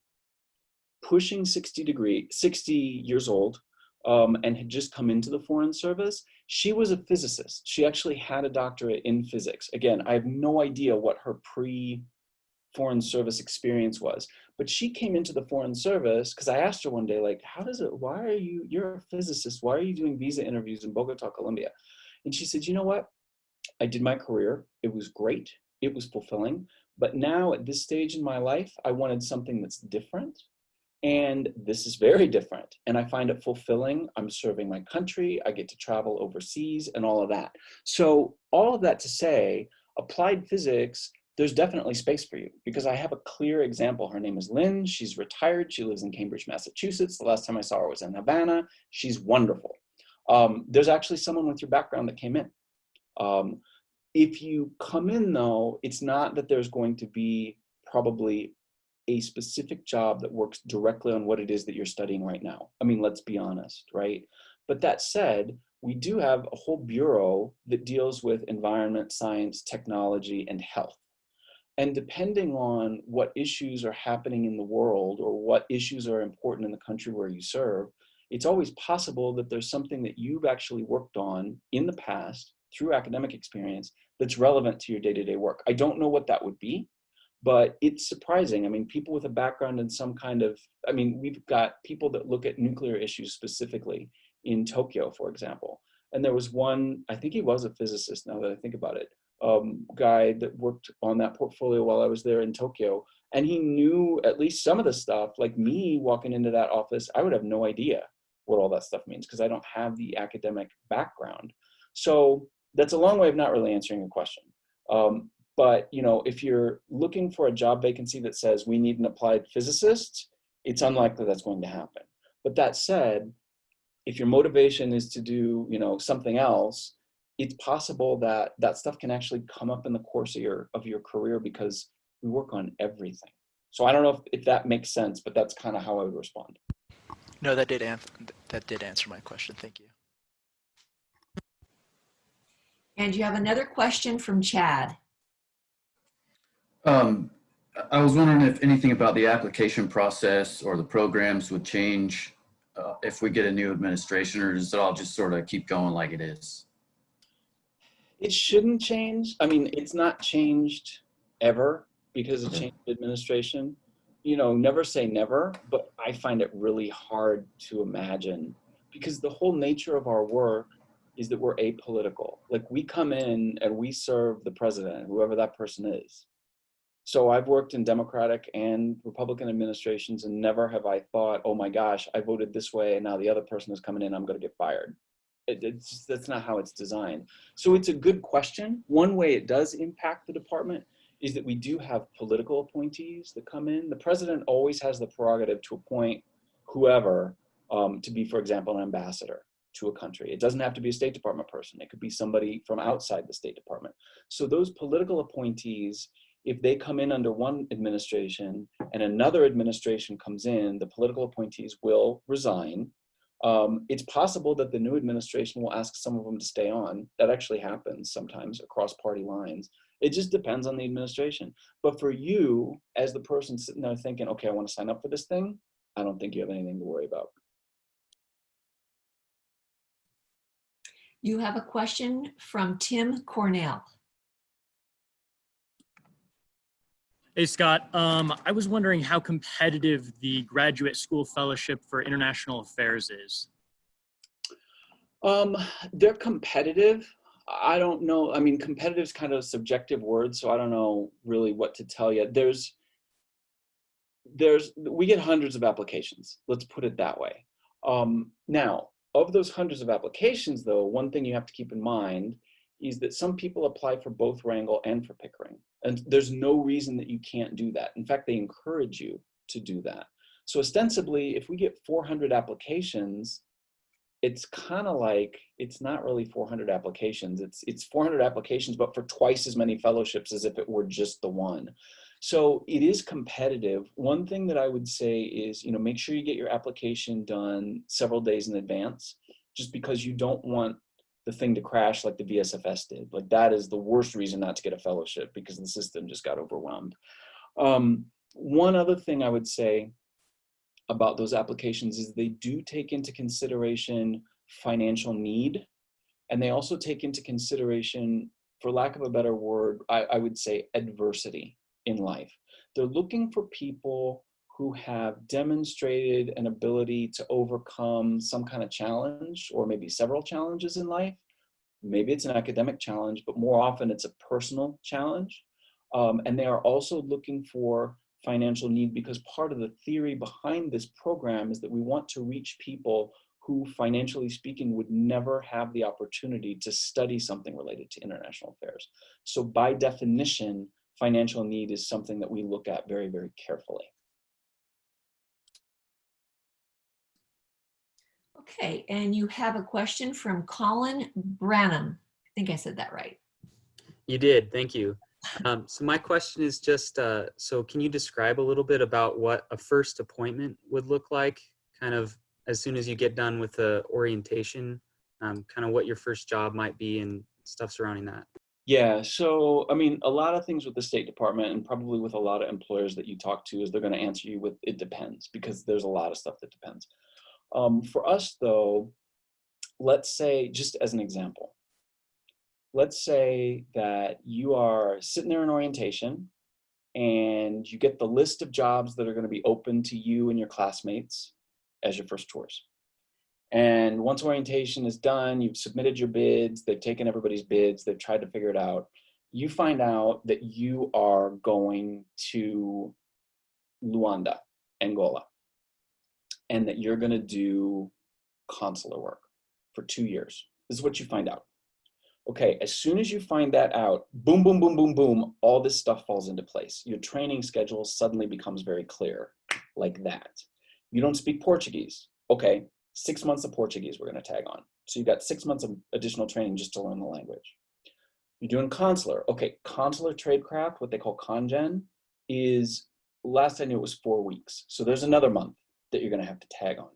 pushing 60 years old, and had just come into the Foreign Service. She was a physicist. She actually had a doctorate in physics. Again, I have no idea what her pre-Foreign Service experience was, but she came into the Foreign Service because I asked her one day, like, why are you're a physicist, why are you doing visa interviews in Bogota, Colombia? And she said, you know what? I did my career. It was great. It was fulfilling. But now at this stage in my life, I wanted something that's different. And this is very different. And I find it fulfilling. I'm serving my country. I get to travel overseas and all of that. So all of that to say, applied physics, there's definitely space for you, because I have a clear example. Her name is Lynn. She's retired. She lives in Cambridge, Massachusetts. The last time I saw her was in Havana. She's wonderful. There's actually someone with your background that came in. If you come in, though, it's not that there's going to be probably a specific job that works directly on what it is that you're studying right now. I mean, let's be honest, right? But that said, we do have a whole bureau that deals with environment, science, technology, and health. And depending on what issues are happening in the world or what issues are important in the country where you serve, it's always possible that there's something that you've actually worked on in the past through academic experience that's relevant to your day-to-day work. I don't know what that would be, but it's surprising. I mean, people with a background in some kind of, I mean, we've got people that look at nuclear issues specifically in Tokyo, for example. And there was one, I think he was a physicist now that I think about it, guy that worked on that portfolio while I was there in Tokyo. And he knew at least some of the stuff. Like me walking into that office, I would have no idea what all that stuff means because I don't have the academic background. So that's a long way of not really answering your question. But you know, if you're looking for a job vacancy that says we need an applied physicist, it's unlikely that's going to happen. But that said, if your motivation is to do, you know, something else, it's possible that that stuff can actually come up in the course of your career, because we work on everything. So I don't know if that makes sense, but that's kind of how I would respond. No, that did answer my question. Thank you. And you have another question from Chad. I was wondering if anything about the application process or the programs would change if we get a new administration, or does it all just sort of keep going like it is? It shouldn't change. I mean, it's not changed ever because of changed administration. You know, never say never, but I find it really hard to imagine, because the whole nature of our work is that we're apolitical. Like, we come in and we serve the president, whoever that person is. So I've worked in Democratic and Republican administrations, and never have I thought, oh my gosh, I voted this way and now the other person is coming in, I'm going to get fired. That's not how it's designed. So it's a good question. One way it does impact the department is that we do have political appointees that come in. The president always has the prerogative to appoint whoever to be, for example, an ambassador to a country. It doesn't have to be a State Department person. It could be somebody from outside the State Department. So those political appointees, if they come in under one administration and another administration comes in, the political appointees will resign. It's possible that the new administration will ask some of them to stay on. That actually happens sometimes across party lines. It just depends on the administration. But for you, as the person sitting there thinking, okay, I want to sign up for this thing, I don't think you have anything to worry about. You have a question from Tim Cornell. Hey, Scott. I was wondering how competitive the Graduate School Fellowship for International Affairs is. They're competitive. I don't know. I mean, competitive is kind of a subjective word, so I don't know really what to tell you. We get hundreds of applications. Let's put it that way. Now, of those hundreds of applications, though, one thing you have to keep in mind is that some people apply for both Wrangell and for Pickering. And there's no reason that you can't do that. In fact, they encourage you to do that. So ostensibly, if we get 400 applications, it's kind of like, it's not really 400 applications. It's 400 applications, but for twice as many fellowships as if it were just the one. So it is competitive. One thing that I would say is, you know, make sure you get your application done several days in advance, just because you don't want the thing to crash like the VSFS did. Like, that is the worst reason not to get a fellowship, because the system just got overwhelmed. One other thing I would say about those applications is they do take into consideration financial need, and they also take into consideration, for lack of a better word, I would say adversity in life. They're looking for people who have demonstrated an ability to overcome some kind of challenge, or maybe several challenges in life. Maybe it's an academic challenge, but more often it's a personal challenge. And they are also looking for financial need, because part of the theory behind this program is that we want to reach people who, financially speaking, would never have the opportunity to study something related to international affairs. So by definition, financial need is something that we look at very, very carefully. Okay, and you have a question from Colin Branham. I think I said that right. You did, thank you. So my question is just, so can you describe a little bit about what a first appointment would look like, kind of as soon as you get done with the orientation, kind of what your first job might be and stuff surrounding that? Yeah, so I mean, a lot of things with the State Department, and probably with a lot of employers that you talk to, is they're going to answer you with, it depends, because there's a lot of stuff that depends. For us though, let's say, just as an example, let's say that you are sitting there in orientation and you get the list of jobs that are going to be open to you and your classmates as your first tours. And once orientation is done, you've submitted your bids, they've taken everybody's bids, they've tried to figure it out. You find out that you are going to Luanda, Angola, and that you're going to do consular work for 2 years. This is what you find out. Okay, as soon as you find that out, boom, boom, boom, boom, boom, all this stuff falls into place. Your training schedule suddenly becomes very clear, like that. You don't speak Portuguese. Okay, 6 months of Portuguese we're gonna tag on. So you've got 6 months of additional training just to learn the language. You're doing consular. Okay, consular tradecraft, what they call congen, is, last I knew it was 4 weeks. So there's another month that you're gonna have to tag on.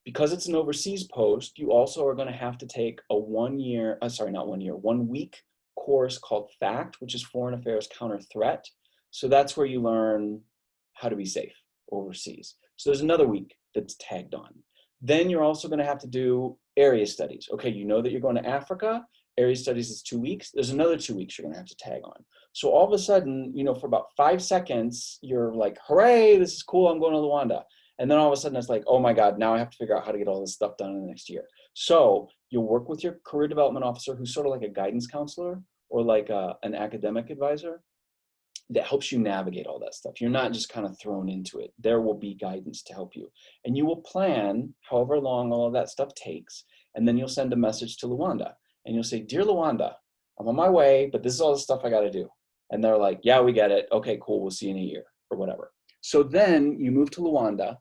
Because it's an overseas post, you also are going to have to take a 1 year, sorry, not 1 year, 1 week course called FACT, which is Foreign Affairs Counter Threat. So that's where you learn how to be safe overseas. So there's another week that's tagged on. Then you're also going to have to do area studies. Okay, you know that you're going to Africa. Area studies is 2 weeks. There's another 2 weeks you're going to have to tag on. So all of a sudden, you know, for about 5 seconds, you're like, hooray, this is cool, I'm going to Luanda. And then all of a sudden it's like, oh my God, now I have to figure out how to get all this stuff done in the next year. So you'll work with your career development officer, who's sort of like a guidance counselor or like an academic advisor that helps you navigate all that stuff. You're not just kind of thrown into it. There will be guidance to help you. And you will plan however long all of that stuff takes. And then you'll send a message to Luanda and you'll say, dear Luanda, I'm on my way, but this is all the stuff I got to do. And they're like, yeah, we get it. Okay, cool. We'll see you in a year or whatever. So then you move to Luanda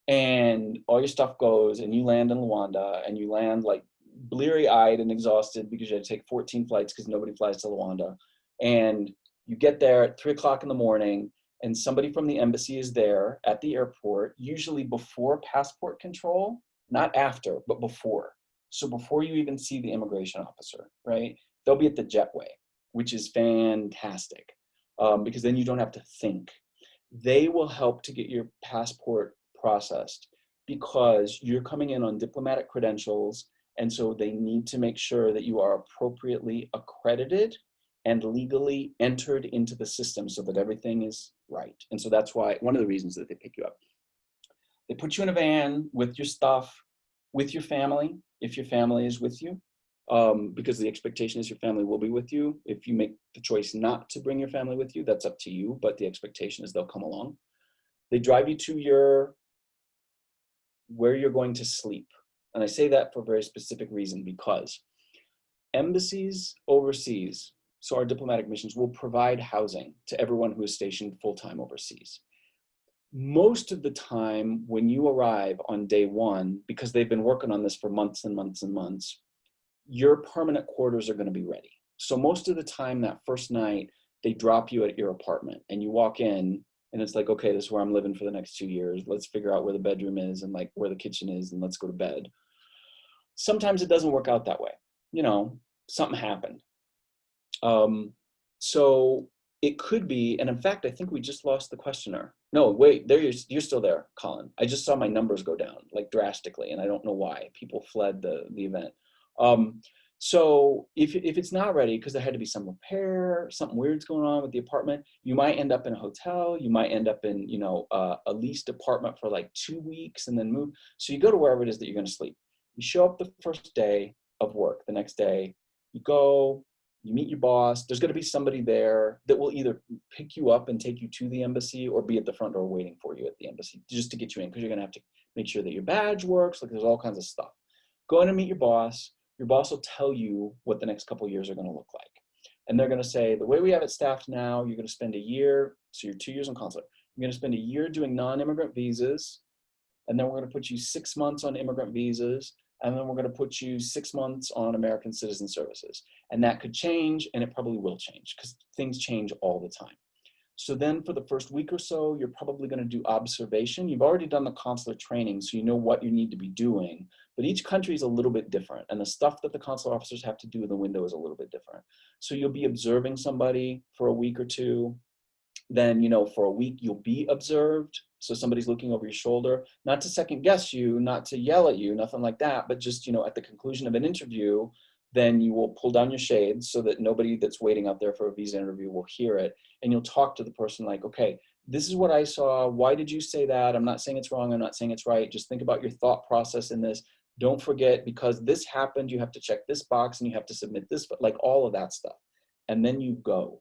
and all your stuff goes and you land in Luanda and you land like bleary-eyed and exhausted because you had to take 14 flights because nobody flies to Luanda. And you get there at 3 o'clock in the morning and somebody from the embassy is there at the airport, usually before passport control, not after, but before. So before you even see the immigration officer, right? They'll be at the jetway, which is fantastic because then you don't have to think. They will help to get your passport processed because you're coming in on diplomatic credentials. And so they need to make sure that you are appropriately accredited and legally entered into the system so that everything is right. And so that's why, one of the reasons that they pick you up. They put you in a van with your stuff, with your family, if your family is with you, because the expectation is your family will be with you. If you make the choice not to bring your family with you, that's up to you, but the expectation is they'll come along. They drive you to where you're going to sleep. And I say that for a very specific reason, because embassies overseas, so our diplomatic missions, will provide housing to everyone who is stationed full-time overseas. Most of the time when you arrive on day one, because they've been working on this for months and months and months, your permanent quarters are going to be ready. So most of the time that first night, they drop you at your apartment and you walk in and it's like, okay, this is where I'm living for the next 2 years. Let's figure out where the bedroom is and like where the kitchen is and let's go to bed. Sometimes it doesn't work out that way. You know, something happened. So it could be, and in fact, I think we just lost the questioner. No, wait, there you're still there, Colin. I just saw my numbers go down like drastically and I don't know why. People fled the event. So if it's not ready because there had to be some repair, something weird's going on with the apartment, you might end up in a hotel, you might end up in, you know, a leased apartment for like 2 weeks and then move. So you go to wherever it is that you're going to sleep. You show up the first day of work, the next day, you go, you meet your boss. There's going to be somebody there that will either pick you up and take you to the embassy or be at the front door waiting for you at the embassy just to get you in, because you're going to have to make sure that your badge works. Like there's all kinds of stuff. Go in and meet your boss. Your boss will tell you what the next couple of years are going to look like. And they're going to say, the way we have it staffed now, you're going to spend a year, so you're 2 years in consulate. You're going to spend a year doing non-immigrant visas, and then we're going to put you 6 months on immigrant visas, and then we're going to put you 6 months on American Citizen Services. And that could change, and it probably will change, because things change all the time. So then for the first week or so, you're probably going to do observation. You've already done the consular training, so you know what you need to be doing. But each country is a little bit different, and the stuff that the consular officers have to do in the window is a little bit different. So you'll be observing somebody for a week or two. Then, you know, for a week, you'll be observed. So somebody's looking over your shoulder, not to second guess you, not to yell at you, nothing like that, but just, you know, at the conclusion of an interview, then you will pull down your shades so that nobody that's waiting out there for a visa interview will hear it. And you'll talk to the person like, okay, this is what I saw. Why did you say that? I'm not saying it's wrong. I'm not saying it's right. Just think about your thought process in this. Don't forget, because this happened, you have to check this box and you have to submit this, like all of that stuff. And then you go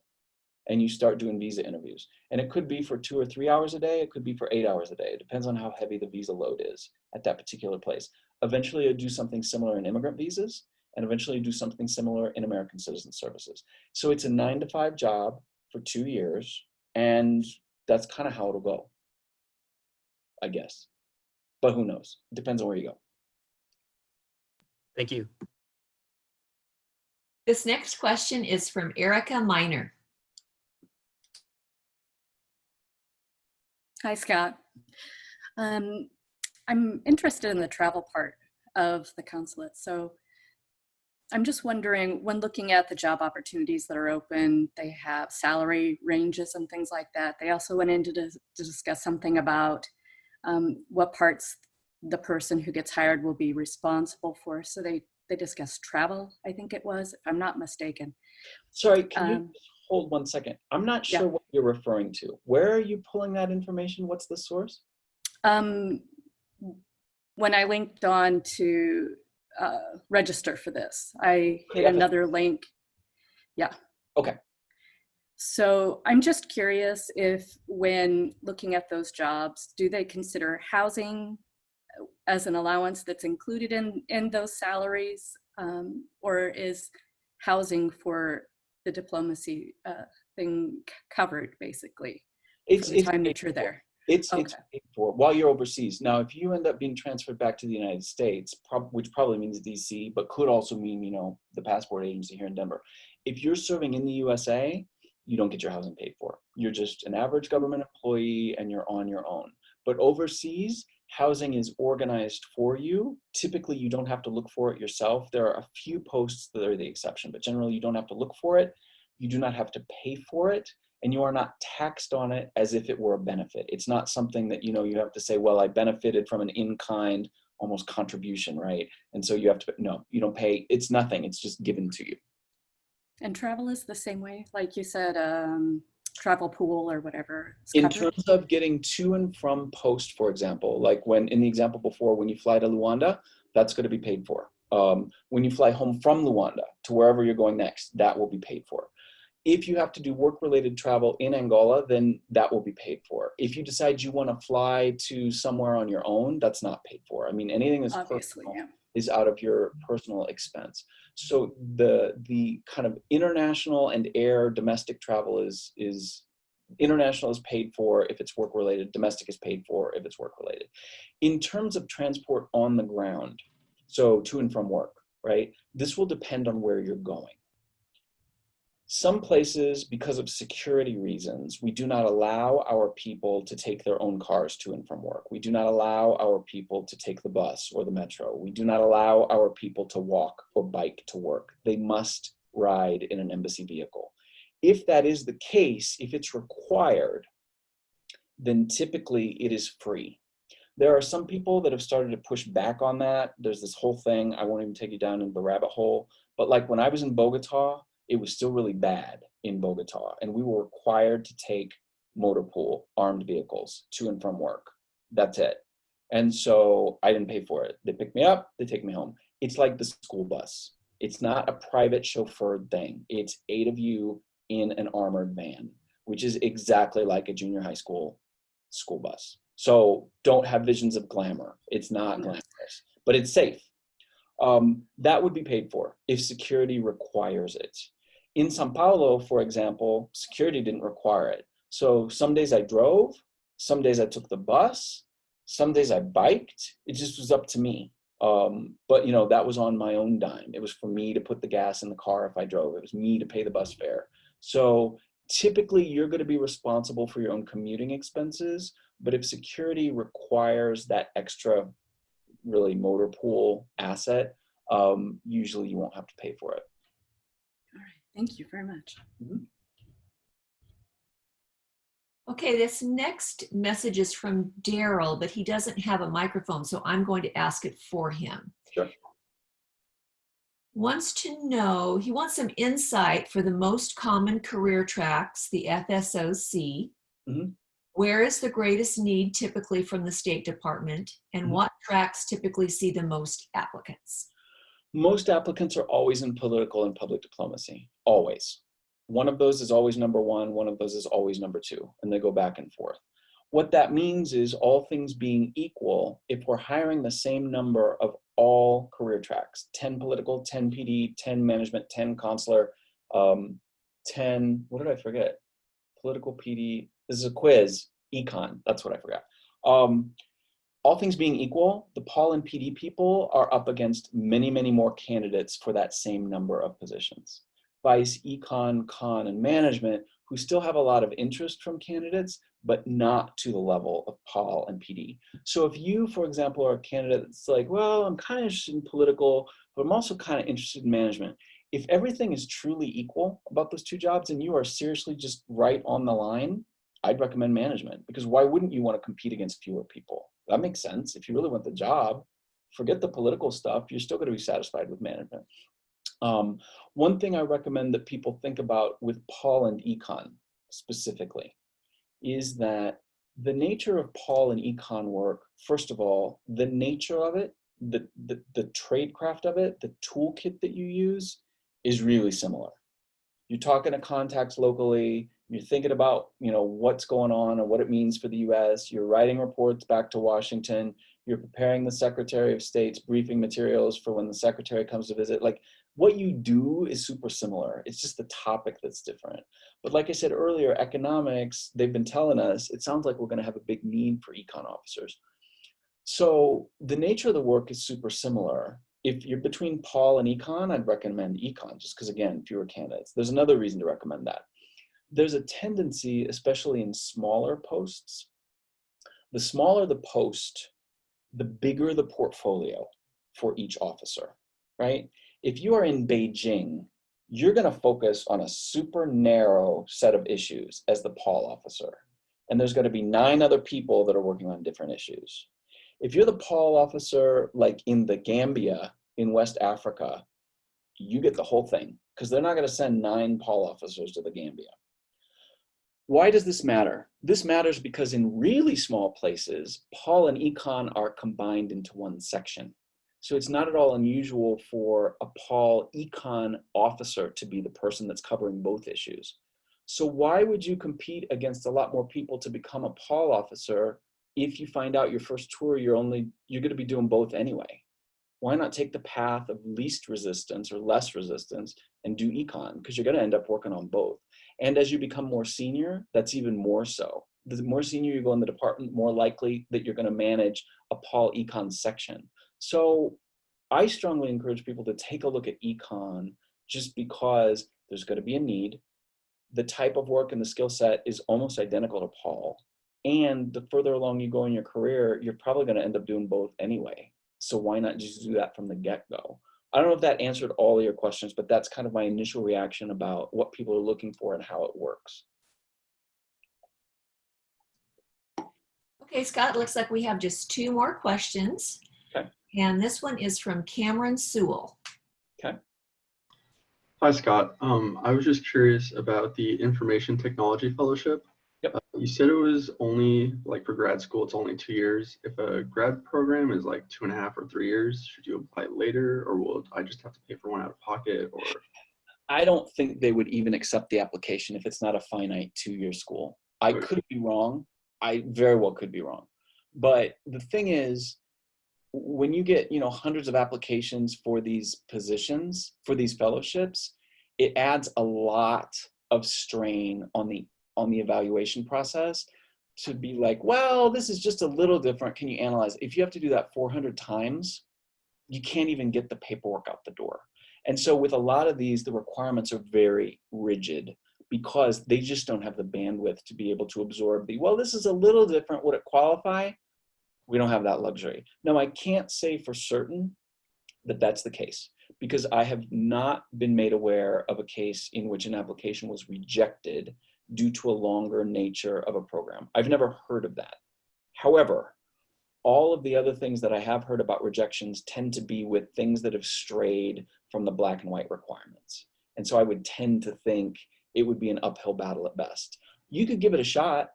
and you start doing visa interviews. And it could be for 2 or 3 hours a day. It could be for 8 hours a day. It depends on how heavy the visa load is at that particular place. Eventually, you'll do something similar in immigrant visas. and eventually do something similar in American Citizen Services. So it's a 9-to-5 job for 2 years, and that's kind of how it'll go, I guess. But who knows? It depends on where you go. Thank you. This next question is from Erica Miner. Hi, Scott. I'm interested in the travel part of the consulate. So I'm just wondering, when looking at the job opportunities that are open, they have salary ranges and things like that. They also went into to discuss something about what parts the person who gets hired will be responsible for. So they discussed travel, I think it was, if I'm not mistaken. Sorry, can you just hold 1 second? I'm not sure Yeah. what you're referring to. Where are you pulling that information? What's the source? When I linked on to register for this, I hit another link. Yeah. Okay. So I'm just curious if, when looking at those jobs, do they consider housing as an allowance that's included in those salaries, or is housing for the diplomacy thing covered basically for the time that you're there? It's paid for while you're overseas. Now, if you end up being transferred back to the United States, which probably means DC, but could also mean, the passport agency here in Denver. If you're serving in the USA, you don't get your housing paid for. You're just an average government employee and you're on your own. But overseas, housing is organized for you. Typically, you don't have to look for it yourself. There are a few posts that are the exception, but generally you don't have to look for it. You do not have to pay for it. And you are not taxed on it as if it were a benefit. It's not something that, you have to say, well, I benefited from an in-kind almost contribution, right? And so you have to, no, you don't pay. It's nothing. It's just given to you. And travel is the same way, like you said, travel pool or whatever. In terms of getting to and from post, for example, like when in the example before, when you fly to Luanda, that's going to be paid for. When you fly home from Luanda to wherever you're going next, that will be paid for. If you have to do work-related travel in Angola, then that will be paid for. If you decide you want to fly to somewhere on your own, that's not paid for. I mean, anything that's personal is out of your personal expense. So the kind of international and air domestic travel is international is paid for if it's work-related, domestic is paid for if it's work-related. In terms of transport on the ground, so to and from work, right? This will depend on where you're going. Some places, because of security reasons, we do not allow our people to take their own cars to and from work. We do not allow our people to take the bus or the metro. We do not allow our people to walk or bike to work. They must ride in an embassy vehicle. If that is the case, if it's required, then typically it is free. There are some people that have started to push back on that. There's this whole thing, I won't even take you down into the rabbit hole, but like when I was in Bogota, it was still really bad in Bogota, and we were required to take motor pool armed vehicles to and from work. That's it. And so I didn't pay for it. They pick me up, they take me home. It's like the school bus. It's not a private chauffeured thing. It's 8 of you in an armored van, which is exactly like a junior high school bus. So don't have visions of glamour. It's not glamorous, but it's safe. That would be paid for if security requires it. In Sao Paulo, for example, security didn't require it. So some days I drove, some days I took the bus, some days I biked. It just was up to me. But that was on my own dime. It was for me to put the gas in the car if I drove. It was me to pay the bus fare. So typically you're going to be responsible for your own commuting expenses, but if security requires that extra really motor pool asset, usually you won't have to pay for it. All right, thank you very much. Mm-hmm. Okay, this next message is from Daryl, but he doesn't have a microphone, so I'm going to ask it for him. Sure. He wants some insight for the most common career tracks, the FSOC. Mm-hmm. Where is the greatest need typically from the State Department, and what tracks typically see the most applicants? Most applicants are always in political and public diplomacy, always. One of those is always number one of those is always number two, and they go back and forth. What that means is, all things being equal, if we're hiring the same number of all career tracks, 10 political, 10 PD, 10 management, 10 consular, 10, what did I forget? Political, PD, this is a quiz, econ, that's what I forgot. All things being equal, the Paul and PD people are up against many, many more candidates for that same number of positions. Vice, econ, con, and management, who still have a lot of interest from candidates, but not to the level of Paul and PD. So if you, for example, are a candidate that's like, well, I'm kind of interested in political, but I'm also kind of interested in management. If everything is truly equal about those two jobs and you are seriously just right on the line, I'd recommend management, because why wouldn't you want to compete against fewer people? That makes sense. If you really want the job, forget the political stuff, you're still going to be satisfied with management. One thing I recommend that people think about with Paul and econ specifically is that the nature of Paul and econ work, first of all, the nature of it, the tradecraft of it, the toolkit that you use is really similar. You're talking to contacts locally, you're thinking about, what's going on and what it means for the US, you're writing reports back to Washington, you're preparing the Secretary of State's briefing materials for when the Secretary comes to visit. Like, what you do is super similar. It's just the topic that's different. But like I said earlier, economics, they've been telling us, it sounds like we're going to have a big need for econ officers. So the nature of the work is super similar. If you're between Paul and econ, I'd recommend econ, just because, again, fewer candidates. There's another reason to recommend that. There's a tendency, especially in smaller posts, the smaller the post, the bigger the portfolio for each officer, right? If you are in Beijing, you're going to focus on a super narrow set of issues as the Paul officer. And there's going to be 9 other people that are working on different issues. If you're the Paul officer, like in the Gambia, in West Africa, you get the whole thing, because they're not going to send 9 Paul officers to the Gambia. Why does this matter? This matters because in really small places, Paul and econ are combined into one section. So it's not at all unusual for a Paul econ officer to be the person that's covering both issues. So why would you compete against a lot more people to become a Paul officer if you find out your first tour you're going to be doing both anyway? Why not take the path of least resistance or less resistance and do econ? Because you're going to end up working on both. And as you become more senior, that's even more so. The more senior you go in the department, more likely that you're going to manage a Paul econ section. So I strongly encourage people to take a look at econ, just because there's going to be a need. The type of work and the skill set is almost identical to Paul. And the further along you go in your career, you're probably going to end up doing both anyway. So why not just do that from the get-go? I don't know if that answered all of your questions, but that's kind of my initial reaction about what people are looking for and how it works. Okay, Scott, looks like we have just 2 more questions. Okay. And this one is from Cameron Sewell. Okay. Hi, Scott. I was just curious about the Information Technology Fellowship. Yep. You said it was only, like for grad school, it's only 2 years. If a grad program is like 2.5 or 3 years, should you apply later, or will I just have to pay for one out of pocket? Or I don't think they would even accept the application if it's not a finite 2-year school. I Okay. could be wrong. I very well could be wrong. But the thing is, when you get, hundreds of applications for these positions, for these fellowships, it adds a lot of strain on the evaluation process to be like, well, this is just a little different. Can you analyze? If you have to do that 400 times, you can't even get the paperwork out the door. And so with a lot of these, the requirements are very rigid because they just don't have the bandwidth to be able to absorb well, this is a little different. Would it qualify? We don't have that luxury. Now, I can't say for certain that that's the case, because I have not been made aware of a case in which an application was rejected due to a longer nature of a program. I've never heard of that. However, all of the other things that I have heard about rejections tend to be with things that have strayed from the black and white requirements. And so I would tend to think it would be an uphill battle at best. You could give it a shot,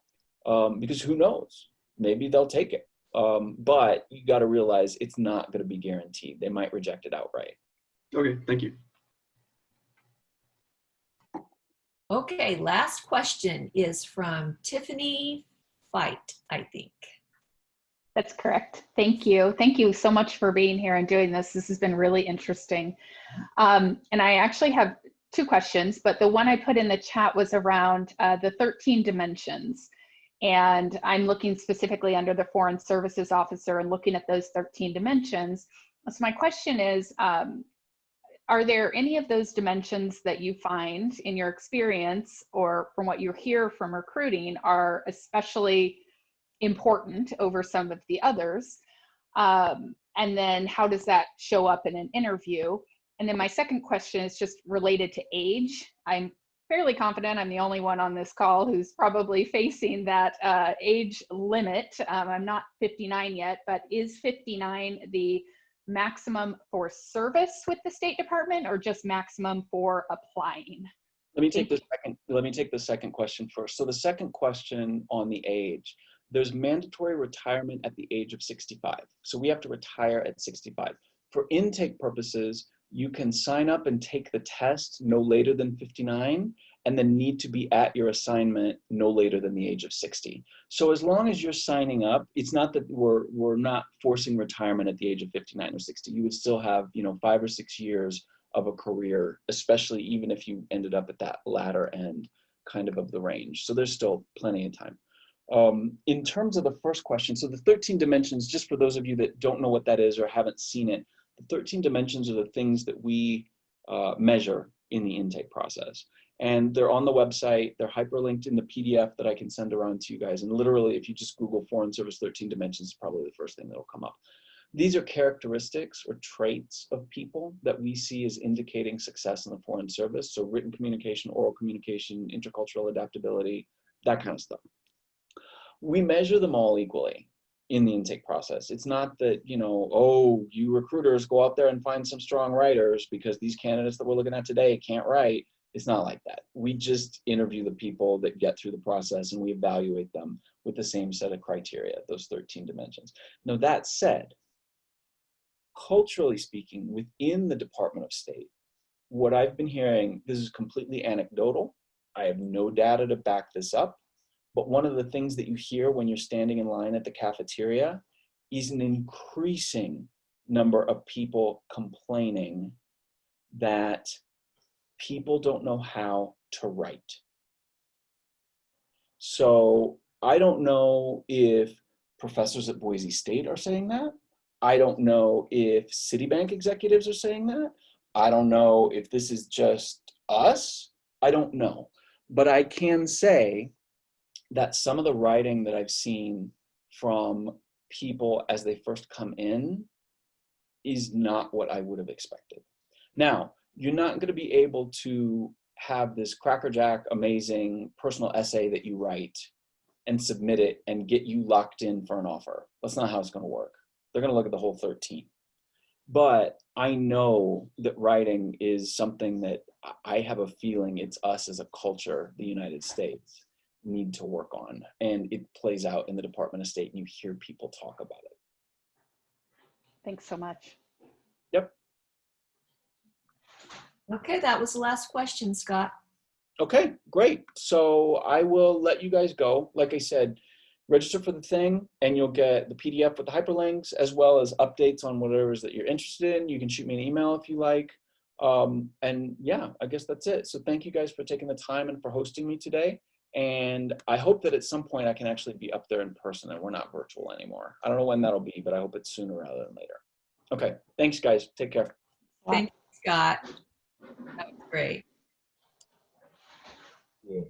because who knows? Maybe they'll take it. But you got to realize it's not going to be guaranteed. They might reject it outright. Okay, thank you. Okay, last question is from Tiffany fight, I think. That's correct. Thank you. Thank you so much for being here and doing this. This has been really interesting. And I actually have two questions, but the one I put in the chat was around the 13 dimensions. And I'm looking specifically under the Foreign Services Officer and looking at those 13 dimensions. So my question is, are there any of those dimensions that you find in your experience or from what you hear from recruiting are especially important over some of the others? And then how does that show up in an interview? And then my second question is just related to age. I'm fairly confident I'm the only one on this call who's probably facing that age limit. I'm not 59 yet, but is 59 the maximum for service with the State Department or just maximum for applying? Let me take the second question first. So the second question on the age, there's mandatory retirement at the age of 65. So we have to retire at 65. For intake purposes, you can sign up and take the test no later than 59 and then need to be at your assignment no later than the age of 60. So as long as you're signing up, it's not that we're not forcing retirement at the age of 59 or 60. You would still have, 5 or 6 years of a career, especially even if you ended up at that latter end kind of the range. So there's still plenty of time. In terms of the first question, so the 13 dimensions, just for those of you that don't know what that is or haven't seen it, the 13 dimensions are the things that we measure in the intake process. And they're on the website, they're hyperlinked in the PDF that I can send around to you guys. And literally, if you just Google Foreign Service 13 dimensions, it's probably the first thing that'll come up. These are characteristics or traits of people that we see as indicating success in the Foreign Service. So written communication, oral communication, intercultural adaptability, that kind of stuff. We measure them all equally in the intake process. It's not that, oh, you recruiters go out there and find some strong writers because these candidates that we're looking at today can't write. It's not like that. We just interview the people that get through the process and we evaluate them with the same set of criteria, those 13 dimensions. Now, that said, culturally speaking, within the Department of State, what I've been hearing, this is completely anecdotal. I have no data to back this up. But one of the things that you hear when you're standing in line at the cafeteria is an increasing number of people complaining that people don't know how to write. So I don't know if professors at Boise State are saying that. I don't know if Citibank executives are saying that. I don't know if this is just us. I don't know. But I can say that some of the writing that I've seen from people as they first come in is not what I would have expected. Now, you're not going to be able to have this crackerjack, amazing personal essay that you write and submit it and get you locked in for an offer. That's not how it's going to work. They're going to look at the whole 13. But I know that writing is something that I have a feeling it's us as a culture, the United States, need to work on. And it plays out in the Department of State and you hear people talk about it. Thanks so much. Yep. Okay, that was the last question, Scott. Okay, great. So I will let you guys go. Like I said, register for the thing and you'll get the PDF with the hyperlinks as well as updates on whatever it is that you're interested in. You can shoot me an email if you like. And yeah, I guess that's it. So thank you guys for taking the time and for hosting me today. And I hope that at some point I can actually be up there in person and we're not virtual anymore. I don't know when that'll be, but I hope it's sooner rather than later. Okay, thanks guys. Take care. Thank you, Scott. That was great. Yeah.